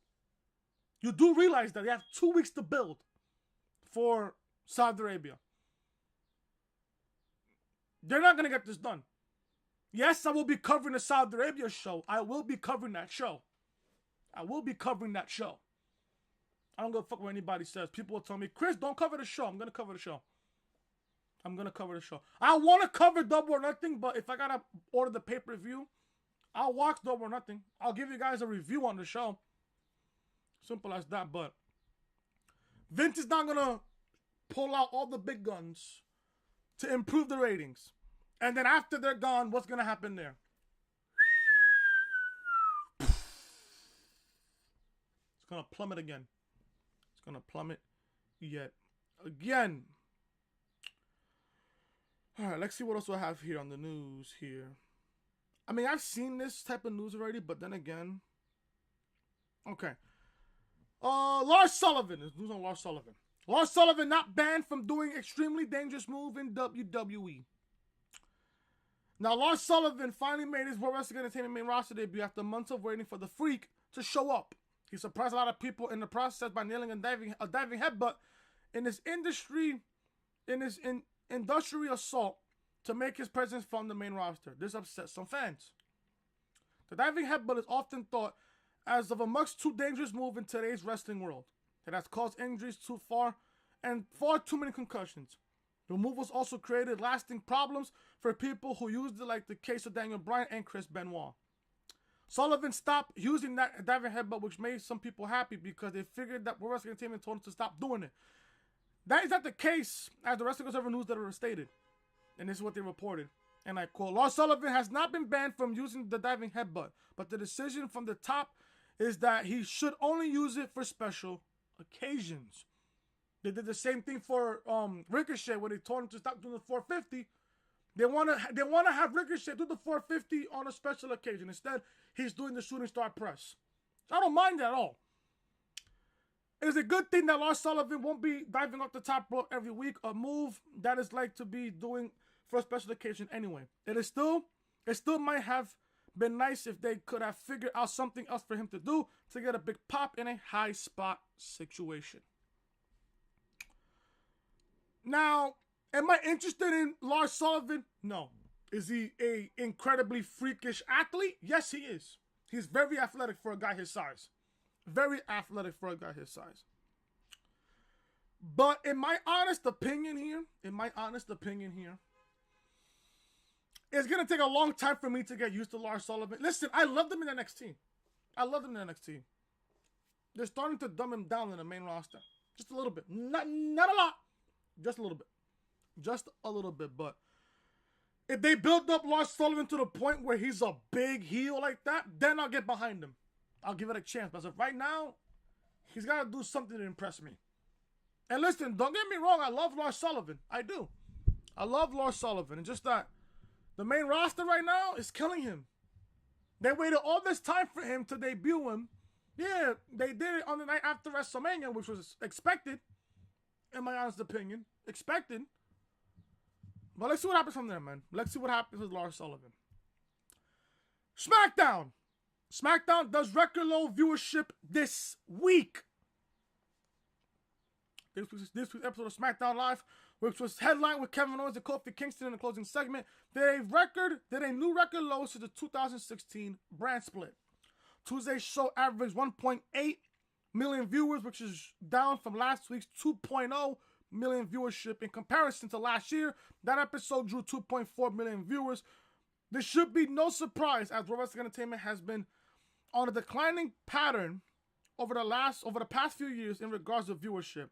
You do realize that they have 2 weeks to build for Saudi Arabia. They're not going to get this done. Yes, I will be covering the Saudi Arabia show. I will be covering that show. I will be covering that show. I don't give a fuck what anybody says. People will tell me, Chris, don't cover the show. I'm going to cover the show. I'm going to cover the show. I want to cover Double or Nothing, but if I got to order the pay-per-view, I'll watch Double or Nothing. I'll give you guys a review on the show. Simple as that, but Vince is not going to pull out all the big guns to improve the ratings. And then after they're gone, what's going to happen there? It's going to plummet again. It's going to plummet yet again. All right, let's see what else I have here on the news here. I mean, I've seen this type of news already, but then again. Okay. Lars Sullivan. There's news on Lars Sullivan. Lars Sullivan not banned from doing extremely dangerous move in WWE. Now, Lars Sullivan finally made his World Wrestling Entertainment main roster debut after months of waiting for the Freak to show up. He surprised a lot of people in the process by nailing a diving headbutt in his industrial assault to make his presence from the main roster. This upset some fans. The diving headbutt is often thought as of a much too dangerous move in today's wrestling world that has caused injuries too far and far too many concussions. The move was also created lasting problems for people who used it, like the case of Daniel Bryan and Chris Benoit. Sullivan stopped using that diving headbutt, which made some people happy because they figured that World Wrestling Entertainment told him to stop doing it. That is not the case, as the Wrestling Observer News Letter stated. And this is what they reported. And I quote, Lars Sullivan has not been banned from using the diving headbutt, but the decision from the top is that he should only use it for special occasions. They did the same thing for Ricochet when they told him to stop doing the 450. They want to have Ricochet do the 450 on a special occasion. Instead, he's doing the shooting star press. I don't mind that at all. It's a good thing that Lars Sullivan won't be diving off the top rope every week, a move that is like to be doing for a special occasion anyway. It still might have been nice if they could have figured out something else for him to do to get a big pop in a high spot situation. Now, am I interested in Lars Sullivan? No. Is he a incredibly freakish athlete? Yes, he is. He's very athletic for a guy his size. Very athletic for a guy his size. But in my honest opinion here, it's going to take a long time for me to get used to Lars Sullivan. Listen, I loved him in NXT. They're starting to dumb him down in the main roster. Just a little bit. Not a lot. Just a little bit. But if they build up Lars Sullivan to the point where he's a big heel like that, then I'll get behind him. I'll give it a chance. But as of right now, he's got to do something to impress me. And listen, don't get me wrong, I love Lars Sullivan. I do. I love Lars Sullivan. And just that the main roster right now is killing him. They waited all this time for him to debut him. Yeah, they did it on the night after WrestleMania, which was expected, in my honest opinion. Expected. But let's see what happens from there, man. Let's see what happens with Lars Sullivan. SmackDown. SmackDown does record low viewership this week. This week's episode of SmackDown Live, which was headlined with Kevin Owens and Kofi Kingston in the closing segment, did a new record low since the 2016 brand split. Tuesday's show averaged 1.8 million viewers, which is down from last week's 2.0 million viewership. In comparison to last year, that episode drew 2.4 million viewers. This should be no surprise, as Raw Wrestling Entertainment has been on a declining pattern over the past few years in regards to viewership.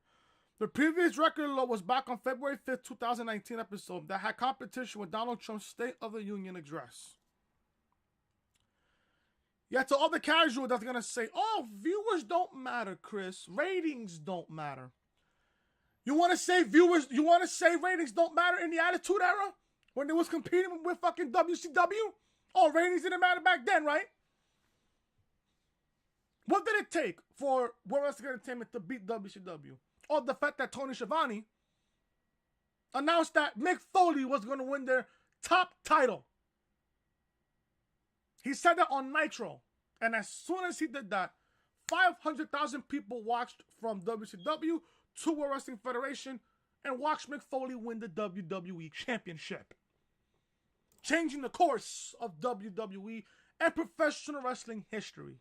The previous record low was back on February 5th, 2019 episode that had competition with Donald Trump's State of the Union address. Yet to all the casual that's going to say, oh, viewers don't matter, Chris. Ratings don't matter. You want to say ratings don't matter in the Attitude Era? When they was competing with fucking WCW? Oh, ratings didn't matter back then, right? What did it take for World Wrestling Entertainment to beat WCW? Or the fact that Tony Schiavone announced that Mick Foley was going to win their top title. He said that on Nitro. And as soon as he did that, 500,000 people watched from WCW to World Wrestling Federation and watched Mick Foley win the WWE Championship. Changing the course of WWE and professional wrestling history.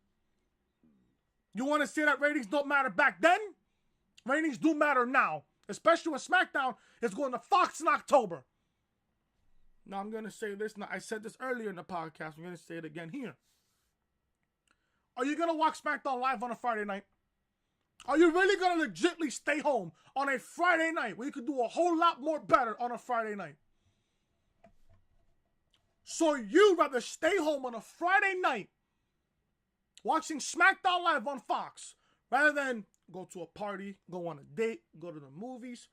You want to say that ratings don't matter back then? Ratings do matter now. Especially when SmackDown is going to Fox in October. Now I'm going to say this. Now I said this earlier in the podcast. I'm going to say it again here. Are you going to watch SmackDown Live on a Friday night? Are you really going to legitimately stay home on a Friday night where you could do a whole lot more better on a Friday night? So you'd rather stay home on a Friday night watching SmackDown Live on Fox rather than go to a party, go on a date, go to the movies,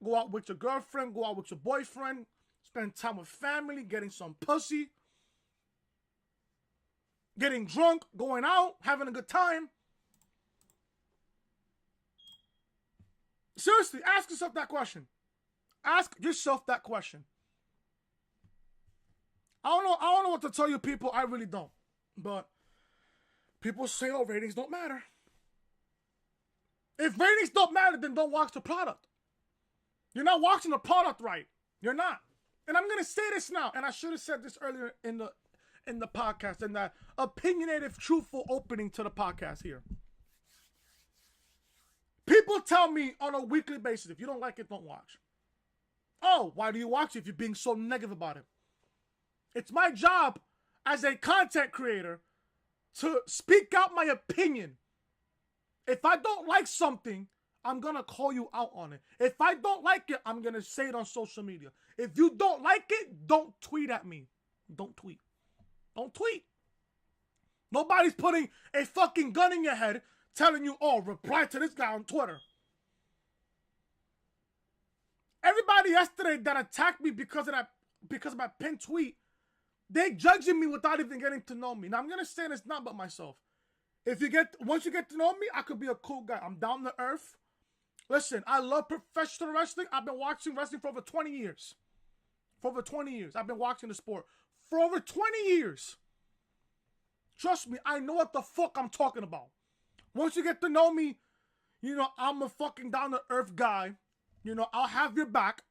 go out with your girlfriend, go out with your boyfriend, spend time with family, getting some pussy, getting drunk, going out, having a good time. Seriously, ask yourself that question. Ask yourself that question. I don't know what to tell you people. I really don't. But people say, oh, ratings don't matter. If ratings don't matter, then don't watch the product. You're not watching the product right. You're not. And I'm going to say this now, and I should have said this earlier in the podcast, in that opinionative, truthful opening to the podcast here. People tell me on a weekly basis, if you don't like it, don't watch. Oh, why do you watch it if you're being so negative about it? It's my job as a content creator to speak out my opinion. If I don't like something, I'm going to call you out on it. If I don't like it, I'm going to say it on social media. If you don't like it, don't tweet at me. Don't tweet. Don't tweet. Nobody's putting a fucking gun in your head telling you, oh, reply to this guy on Twitter. Everybody yesterday that attacked me because of my pinned tweet, they judging me without even getting to know me. Now, I'm going to say this not about myself. Once you get to know me, I could be a cool guy. I'm down to earth. Listen, I love professional wrestling. I've been watching wrestling for over 20 years. For over 20 years. I've been watching the sport for over 20 years. Trust me, I know what the fuck I'm talking about. Once you get to know me, you know, I'm a fucking down to earth guy. You know, I'll have your back.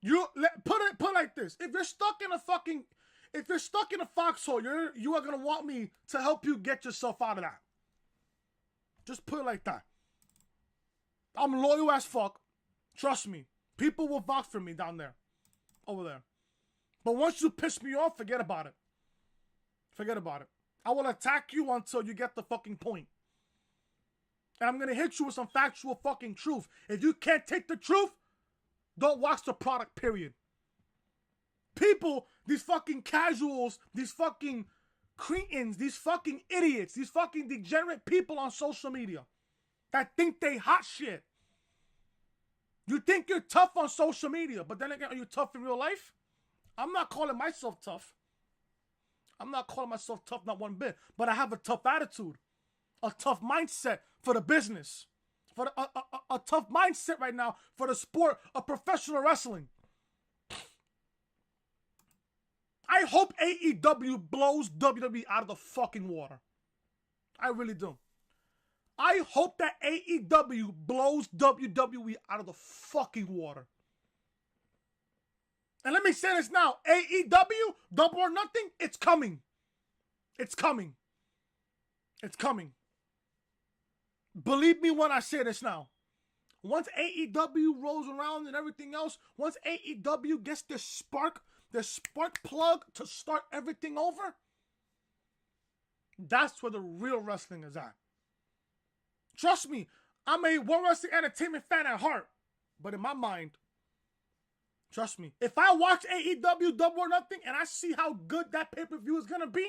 Put it like this. If you're stuck in a foxhole, you are gonna want me to help you get yourself out of that. Just put it like that. I'm loyal as fuck. Trust me. People will vouch for me down there. Over there. But once you piss me off, forget about it. Forget about it. I will attack you until you get the fucking point. And I'm gonna hit you with some factual fucking truth. If you can't take the truth, don't watch the product, period. People, these fucking casuals, these fucking cretins, these fucking idiots, these fucking degenerate people on social media that think they hot shit, You think you're tough on social media, but then again, are you tough in real life? I'm not calling myself tough. I'm not calling myself tough, not one bit. But I have a tough attitude, a tough mindset for the business, for a tough mindset right now for the sport of professional wrestling. I hope AEW blows WWE out of the fucking water. I really do. I hope that AEW blows WWE out of the fucking water. And let me say this now. AEW, Double or Nothing, it's coming. It's coming. It's coming. Believe me when I say this now. Once AEW rolls around and everything else, once AEW gets the spark plug to start everything over, that's where the real wrestling is at. Trust me, I'm a World Wrestling Entertainment fan at heart. But in my mind, trust me, if I watch AEW Double or Nothing and I see how good that pay-per-view is going to be,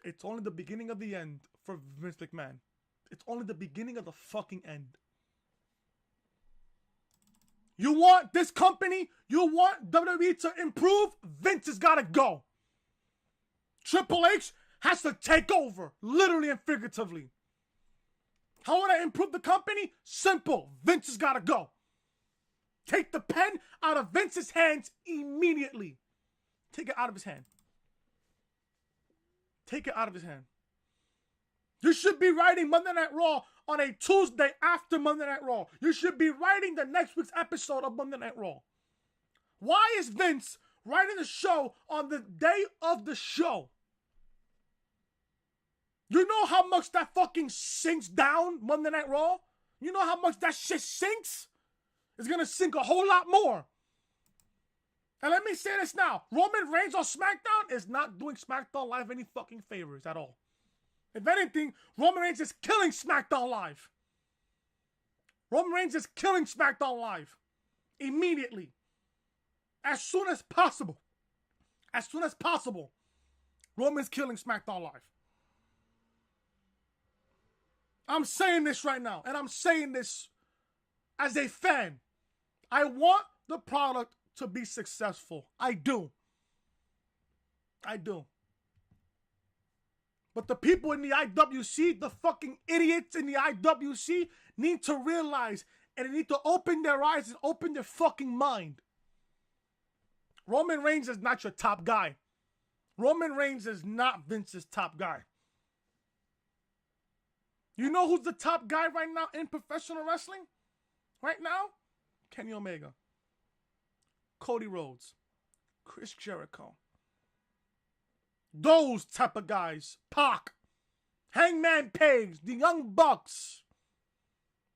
it's only the beginning of the end for Vince McMahon. It's only the beginning of the fucking end. You want this company, you want WWE to improve, Vince has got to go. Triple H has to take over, literally and figuratively. How would I improve the company? Simple. Vince has got to go. Take the pen out of Vince's hands immediately. Take it out of his hand. Take it out of his hand. You should be writing Monday Night Raw on a Tuesday after Monday Night Raw. You should be writing the next week's episode of Monday Night Raw. Why is Vince writing the show on the day of the show? You know how much that fucking sinks down Monday Night Raw? You know how much that shit sinks? It's going to sink a whole lot more. And let me say this now. Roman Reigns on SmackDown is not doing SmackDown Live any fucking favors at all. If anything, Roman Reigns is killing SmackDown Live. Roman Reigns is killing SmackDown Live. Immediately. As soon as possible. As soon as possible. Roman's killing SmackDown Live. I'm saying this right now. And I'm saying this as a fan. I want the product to be successful. I do. I do. But the people in the IWC, the fucking idiots in the IWC, need to realize and they need to open their eyes and open their fucking mind. Roman Reigns is not your top guy. Roman Reigns is not Vince's top guy. You know who's the top guy right now in professional wrestling? Right now? Kenny Omega. Cody Rhodes. Chris Jericho. Those type of guys. Pac. Hangman Page. The Young Bucks.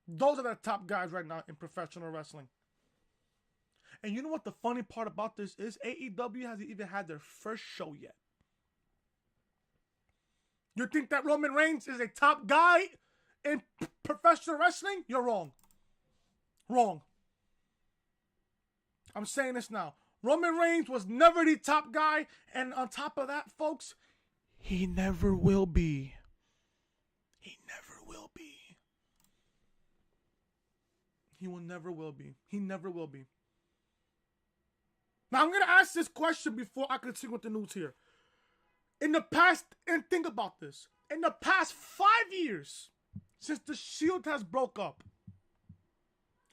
Those are the top guys right now in professional wrestling. And you know what the funny part about this is? AEW hasn't even had their first show yet. You think that Roman Reigns is a top guy in professional wrestling? You're wrong. Wrong. I'm saying this now. Roman Reigns was never the top guy. And on top of that, folks, he never will be. He never will be. He will never will be. He never will be. Now, I'm going to ask this question before I continue with the news here. In the past, and think about this. In the past 5 years, since the Shield has broke up,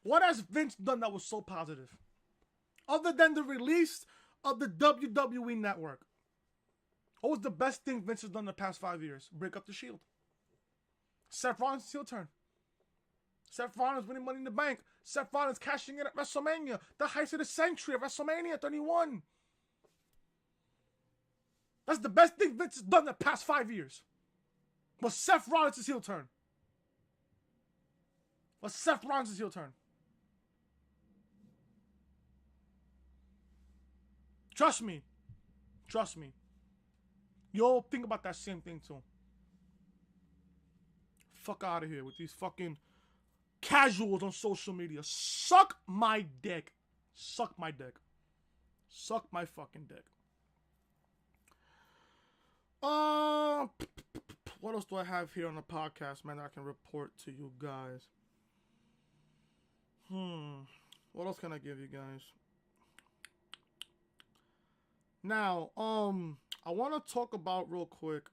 what has Vince done that was so positive? Other than the release of the WWE Network. What was the best thing Vince has done in the past 5 years? Break up the Shield. Seth Rollins' heel turn. Seth Rollins winning Money in the Bank. Seth Rollins cashing in at WrestleMania. The heist of the century at WrestleMania 31. That's the best thing Vince has done in the past 5 years. Was Seth Rollins' heel turn. Was Seth Rollins' heel turn. Trust me. Trust me. You'll think about that same thing too. Fuck out of here with these fucking casuals on social media. Suck my dick. Suck my dick. Suck my fucking dick. What else do I have here on the podcast, man, that I can report to you guys? What else can I give you guys? Now, I want to talk about real quick,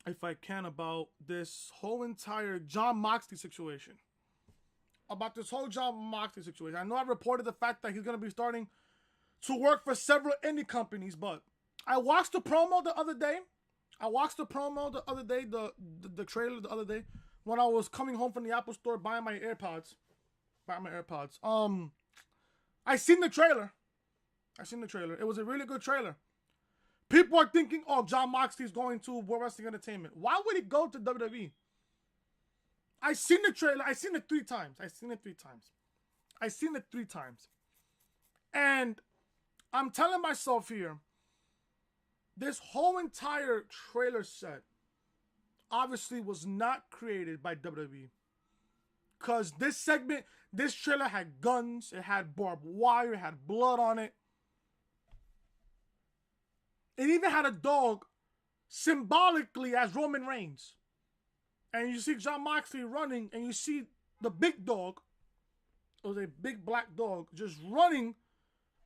if I can, about this whole entire Jon Moxley situation. I know I reported the fact that he's going to be starting to work for several indie companies, but I watched the promo the other day. The trailer the other day, when I was coming home from the Apple store buying my AirPods. I seen the trailer. It was a really good trailer. People are thinking, oh, Jon Moxley is going to World Wrestling Entertainment. Why would he go to WWE? I seen the trailer. I seen it three times. And I'm telling myself here, this whole entire trailer set obviously was not created by WWE. Because this trailer had guns, it had barbed wire, it had blood on it. It even had a dog symbolically as Roman Reigns. And you see Jon Moxley running, and you see the big dog, it was a big black dog, just running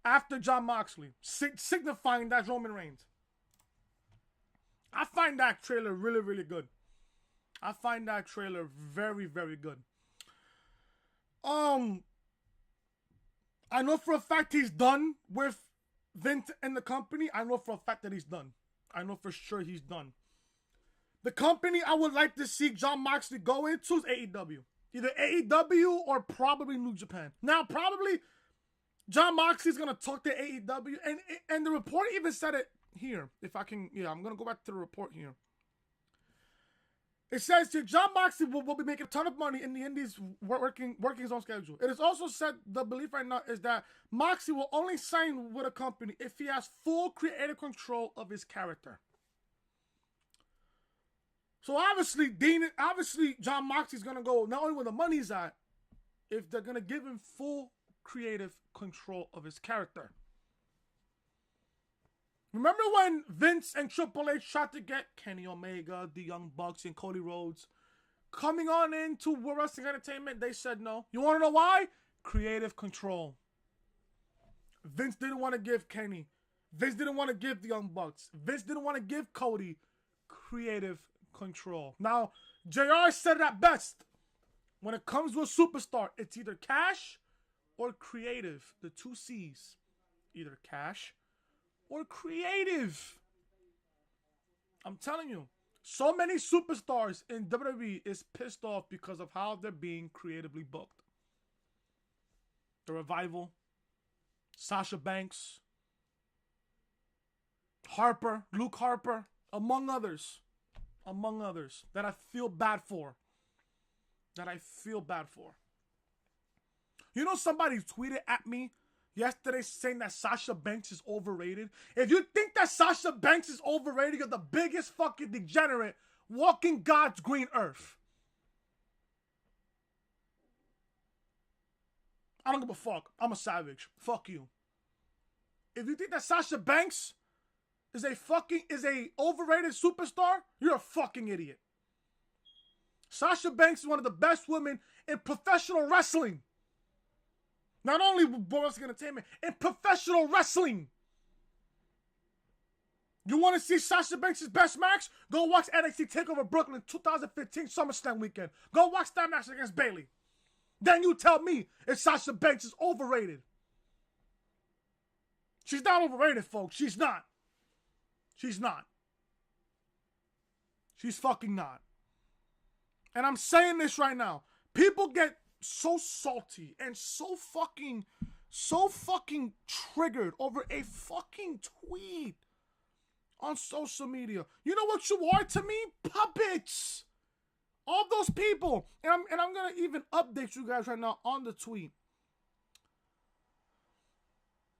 after Jon Moxley, signifying that's Roman Reigns. I find that trailer really, really good. I find that trailer very, very good. I know for a fact he's done with Vince and the company. I know for a fact that he's done. I know for sure he's done. The company I would like to see Jon Moxley go into is AEW. Either AEW or probably New Japan. Now, probably Jon Moxley's going to talk to AEW. And the report even said it here. If I can, I'm going to go back to the report here. It says here, Jon Moxley will be making a ton of money in the indies working his own schedule. It is also said, the belief right now is that Moxley will only sign with a company if he has full creative control of his character. So obviously, Jon Moxley's going to go not only where the money's at, if they're going to give him full creative control of his character. Remember when Vince and Triple H tried to get Kenny Omega, the Young Bucks, and Cody Rhodes coming on into World Wrestling Entertainment? They said no. You want to know why? Creative control. Vince didn't want to give Kenny. Vince didn't want to give the Young Bucks. Vince didn't want to give Cody creative control. Now, JR said it at best. When it comes to a superstar, it's either cash or creative. The two C's. Either cash or creative. I'm telling you, so many superstars in WWE is pissed off because of how they're being creatively booked. The Revival, Sasha Banks, Luke Harper, among others, that I feel bad for. You know, somebody tweeted at me yesterday saying that Sasha Banks is overrated. If you think that Sasha Banks is overrated, you're the biggest fucking degenerate walking God's green earth. I don't give a fuck. I'm a savage. Fuck you. If you think that Sasha Banks is a overrated superstar, you're a fucking idiot. Sasha Banks is one of the best women in professional wrestling. Not only World Wrestling Entertainment, in professional wrestling. You want to see Sasha Banks' best match? Go watch NXT TakeOver Brooklyn 2015 SummerSlam weekend. Go watch that match against Bayley. Then you tell me if Sasha Banks is overrated. She's not overrated, folks. She's not. She's fucking not. And I'm saying this right now. People get so salty and so fucking triggered over a fucking tweet on social media. You know what you are to me? Puppets. All those people. And I'm gonna even update you guys right now on the tweet.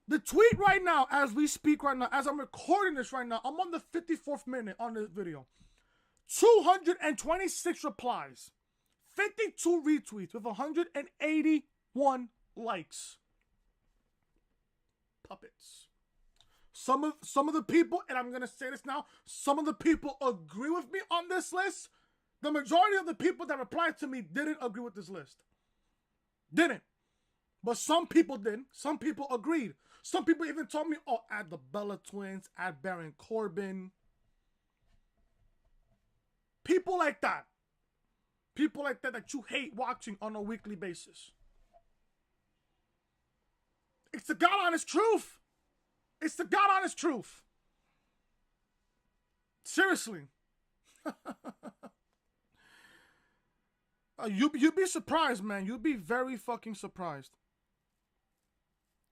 The tweet right now, as we speak right now, as I'm recording this right now, I'm on the 54th minute on this video. 226 replies. 52 retweets with 181 likes. Puppets. Some of the people, and I'm going to say this now, some of the people agree with me on this list. The majority of the people that replied to me didn't agree with this list. Didn't. But some people did. Some people agreed. Some people even told me, oh, add the Bella Twins, add Baron Corbin. People like that. People like that that you hate watching on a weekly basis. It's the God honest truth. It's the God honest truth. Seriously. You'd be surprised, man. You'd be very fucking surprised.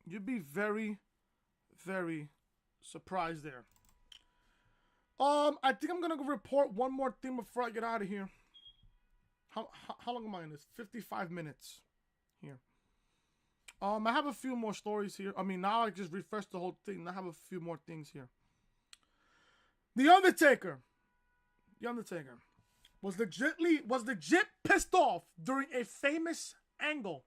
You'd be very, very surprised there. I think I'm gonna report one more thing before I get out of here. How long am I in this? 55 minutes here. I have a few more stories here. I mean, now I just refreshed the whole thing. I have a few more things here. The Undertaker was legit pissed off during a famous angle.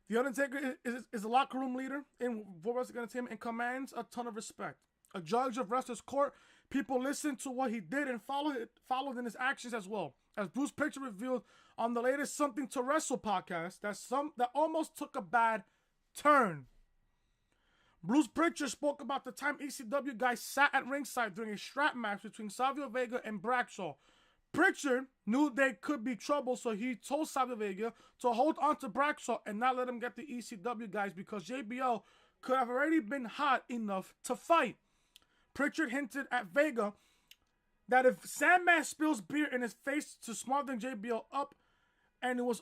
The Undertaker is a locker room leader in World Wrestling Entertainment and commands a ton of respect. A judge of Wrestler's Court, people listened to what he did and followed in his actions as well. As Bruce Pritchard revealed on the latest Something to Wrestle podcast, that almost took a bad turn. Bruce Pritchard spoke about the time ECW guys sat at ringside during a strap match between Savio Vega and Bradshaw. Pritchard knew they could be trouble, so he told Savio Vega to hold on to Bradshaw and not let him get the ECW guys because JBL could have already been hot enough to fight. Pritchard hinted at Vega that if Sandman spills beer in his face to smarten JBL up, and it was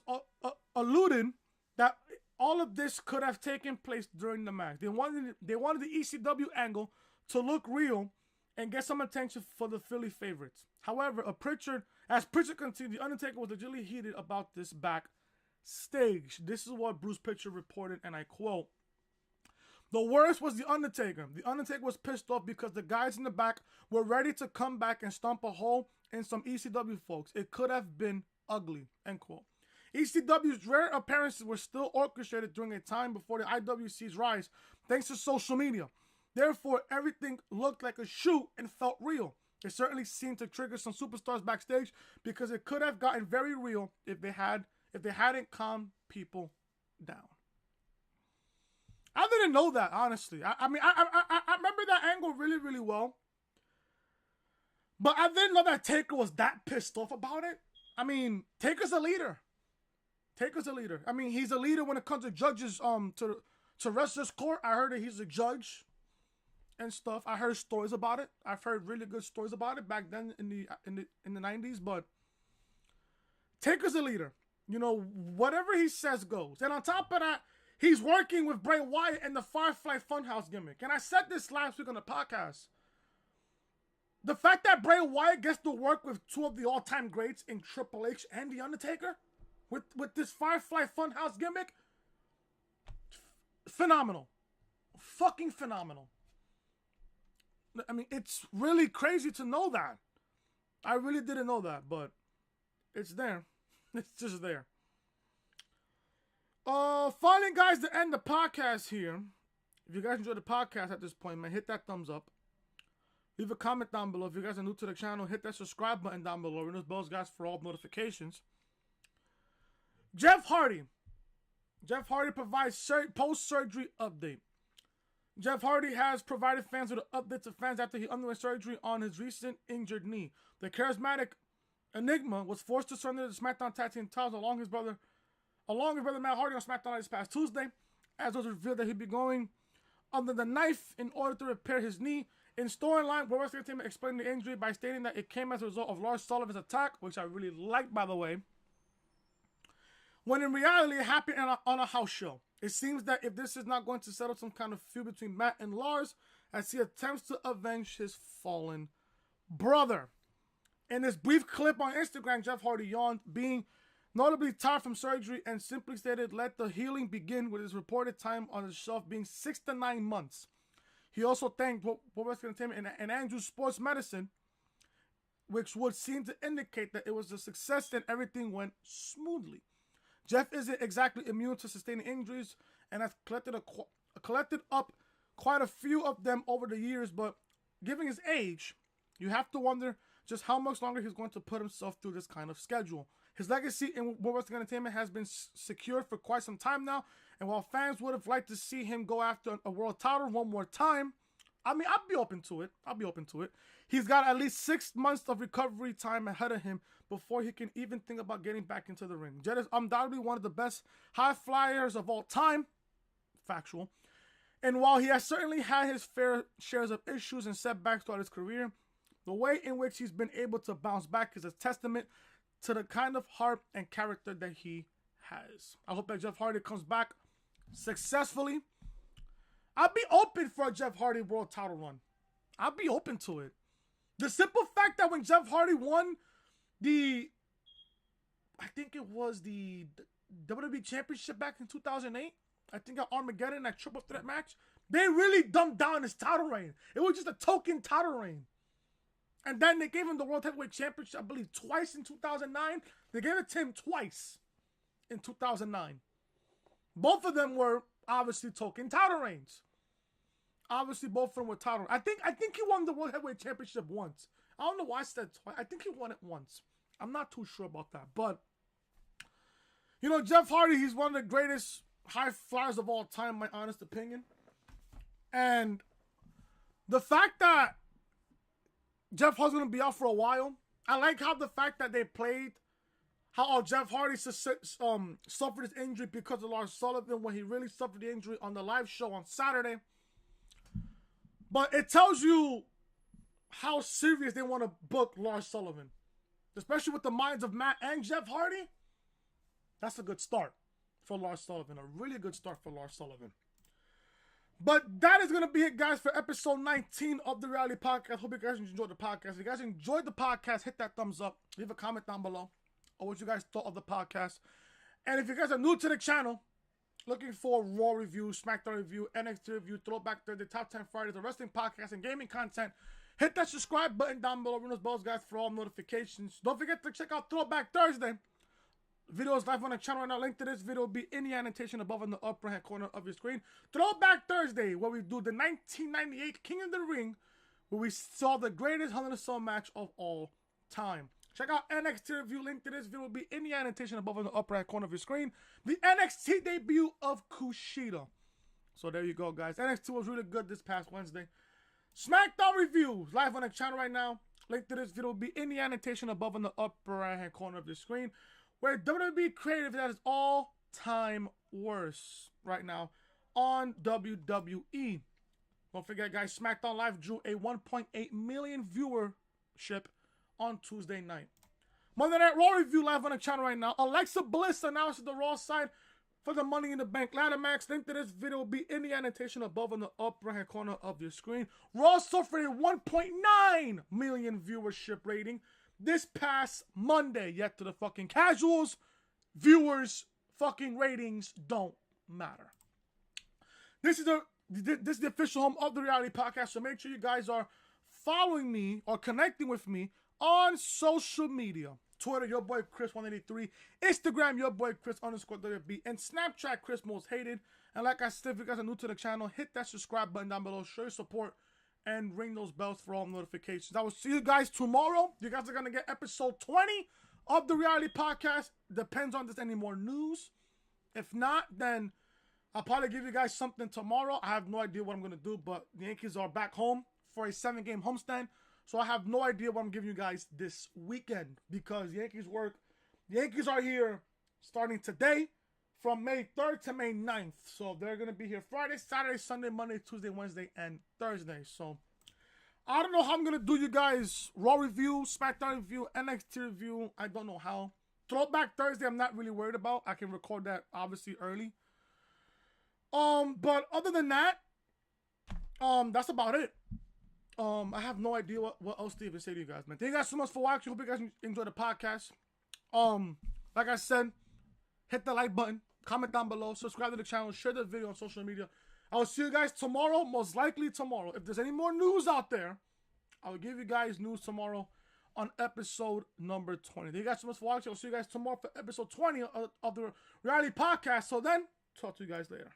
alluded that all of this could have taken place during the match. They wanted the ECW angle to look real and get some attention for the Philly favorites. However, as Pritchard continued, The Undertaker was legitimately heated about this backstage. This is what Bruce Pritchard reported, and I quote, "The worst was The Undertaker. The Undertaker was pissed off because the guys in the back were ready to come back and stomp a hole in some ECW folks. It could have been ugly," end quote. ECW's rare appearances were still orchestrated during a time before the IWC's rise, thanks to social media. Therefore, everything looked like a shoot and felt real. It certainly seemed to trigger some superstars backstage because it could have gotten very real if they hadn't calmed people down. I didn't know that, honestly. I mean, I remember that angle really, really well. But I didn't know that Taker was that pissed off about it. I mean, Taker's a leader. I mean, he's a leader when it comes to judges to Wrestler's Court. I heard that he's a judge and stuff. I heard stories about it. I've heard really good stories about it back then in the 90s. But Taker's a leader. You know, whatever he says goes. And on top of that, he's working with Bray Wyatt and the Firefly Funhouse gimmick. And I said this last week on the podcast. The fact that Bray Wyatt gets to work with two of the all-time greats in Triple H and The Undertaker with this Firefly Funhouse gimmick, phenomenal. Fucking phenomenal. I mean, it's really crazy to know that. I really didn't know that, but it's there. It's just there. Finally, guys, to end the podcast here. If you guys enjoyed the podcast at this point, man, hit that thumbs up. Leave a comment down below. If you guys are new to the channel, hit that subscribe button down below. Ring those bells, guys, for all notifications. Jeff Hardy. Jeff Hardy provides post-surgery update. Jeff Hardy has provided fans with an update to fans after he underwent surgery on his recent injured knee. The charismatic Enigma was forced to surrender the SmackDown Tag Team titles along with brother Matt Hardy on SmackDown this past Tuesday, as it was revealed that he'd be going under the knife in order to repair his knee. In storyline, World Wrestling Entertainment explained the injury by stating that it came as a result of Lars Sullivan's attack, which I really liked, by the way, when in reality it happened on a house show. It seems that if this is not going to settle some kind of feud between Matt and Lars, as he attempts to avenge his fallen brother. In this brief clip on Instagram, Jeff Hardy yawned, being notably tired from surgery, and simply stated, "Let the healing begin," with his reported time on the shelf being 6 to 9 months. He also thanked World Wrestling Entertainment and Andrews Sports Medicine, which would seem to indicate that it was a success and everything went smoothly. Jeff isn't exactly immune to sustaining injuries and has collected up quite a few of them over the years, but given his age, you have to wonder just how much longer he's going to put himself through this kind of schedule. His legacy in World Wrestling Entertainment has been secured for quite some time now. And while fans would have liked to see him go after a world title one more time, I mean, I'd be open to it. He's got at least 6 months of recovery time ahead of him before he can even think about getting back into the ring. Jet is undoubtedly one of the best high flyers of all time. Factual. And while he has certainly had his fair shares of issues and setbacks throughout his career, the way in which he's been able to bounce back is a testament to the kind of heart and character that he has. I hope that Jeff Hardy comes back successfully. I'd be open for a Jeff Hardy world title run. I'd be open to it. The simple fact that when Jeff Hardy won I think it was the WWE Championship back in 2008, I think at Armageddon, that triple threat match, they really dumbed down his title reign. It was just a token title reign. And then they gave him the World Heavyweight Championship, I believe, twice in 2009. They gave it to him twice in 2009. Both of them were obviously token title reigns. Obviously, both of them were title. I think he won the World Heavyweight Championship once. I don't know why I said twice. I think he won it once. I'm not too sure about that. But, you know, Jeff Hardy, he's one of the greatest high flyers of all time, in my honest opinion. And the fact that Jeff Hardy's going to be out for a while, I like how the fact that they played how Jeff Hardy suffered his injury because of Lars Sullivan when he really suffered the injury on the live show on Saturday. But it tells you how serious they want to book Lars Sullivan. Especially with the minds of Matt and Jeff Hardy. That's a good start for Lars Sullivan. A really good start for Lars Sullivan. But that is going to be it, guys, for episode 19 of the Reality Podcast. Hope you guys enjoyed the podcast. If you guys enjoyed the podcast, hit that thumbs up. Leave a comment down below on what you guys thought of the podcast. And if you guys are new to the channel, looking for Raw review, SmackDown review, NXT review, Throwback Thursday, Top 10 Fridays, the wrestling podcast, and gaming content, hit that subscribe button down below. Ring those bells, guys, for all notifications. Don't forget to check out Throwback Thursday. Video is live on the channel right now. Link to this video will be in the annotation above in the upper hand corner of your screen. Throwback Thursday, where we do the 1998 King of the Ring, where we saw the greatest Hell in a Cell match of all time. Check out NXT review. Link to this video will be in the annotation above in the upper right corner of your screen. The NXT debut of Kushida. So there you go, guys. NXT was really good this past Wednesday. SmackDown reviews live on the channel right now. Link to this video will be in the annotation above in the upper right hand corner of your screen. Where WWE creative that is all-time worst right now on WWE. Don't forget, guys, SmackDown Live drew a 1.8 million viewership on Tuesday night. Monday Night Raw review live on the channel right now. Alexa Bliss announces the Raw side for the Money in the Bank ladder match. Link to this video will be in the annotation above in the upper hand corner of your screen. Raw suffered a 1.9 million viewership rating this past Monday. Yet to the fucking casuals, viewers, fucking ratings don't matter. This is the official home of the Reality Podcast, so make sure you guys are following me or connecting with me on social media. Twitter, your boy Chris183. Instagram, your boy Chris_WB. And Snapchat, Chris Most Hated. And like I said, if you guys are new to the channel, hit that subscribe button down below. Show your support and ring those bells for all notifications. I will see you guys tomorrow. You guys are going to get episode 20 of the Reality Podcast. Depends on if there's any more news. If not, then I'll probably give you guys something tomorrow. I have no idea what I'm going to do, but the Yankees are back home for a 7-game homestand. So I have no idea what I'm giving you guys this weekend because the Yankees are here starting today from May 3rd to May 9th. So they're going to be here Friday, Saturday, Sunday, Monday, Tuesday, Wednesday, and Thursday. So I don't know how I'm going to do you guys Raw review, SmackDown review, NXT review. I don't know how. Throwback Thursday, I'm not really worried about. I can record that obviously early. But other than that, that's about it. I have no idea what else to even say to you guys, man. Thank you guys so much for watching. Hope you guys enjoy the podcast. Like I said, hit the like button, comment down below, subscribe to the channel, share the video on social media. I will see you guys tomorrow, most likely tomorrow. If there's any more news out there, I will give you guys news tomorrow on episode number 20. Thank you guys so much for watching. I'll see you guys tomorrow for episode 20 of the Reality Podcast. So then, talk to you guys later.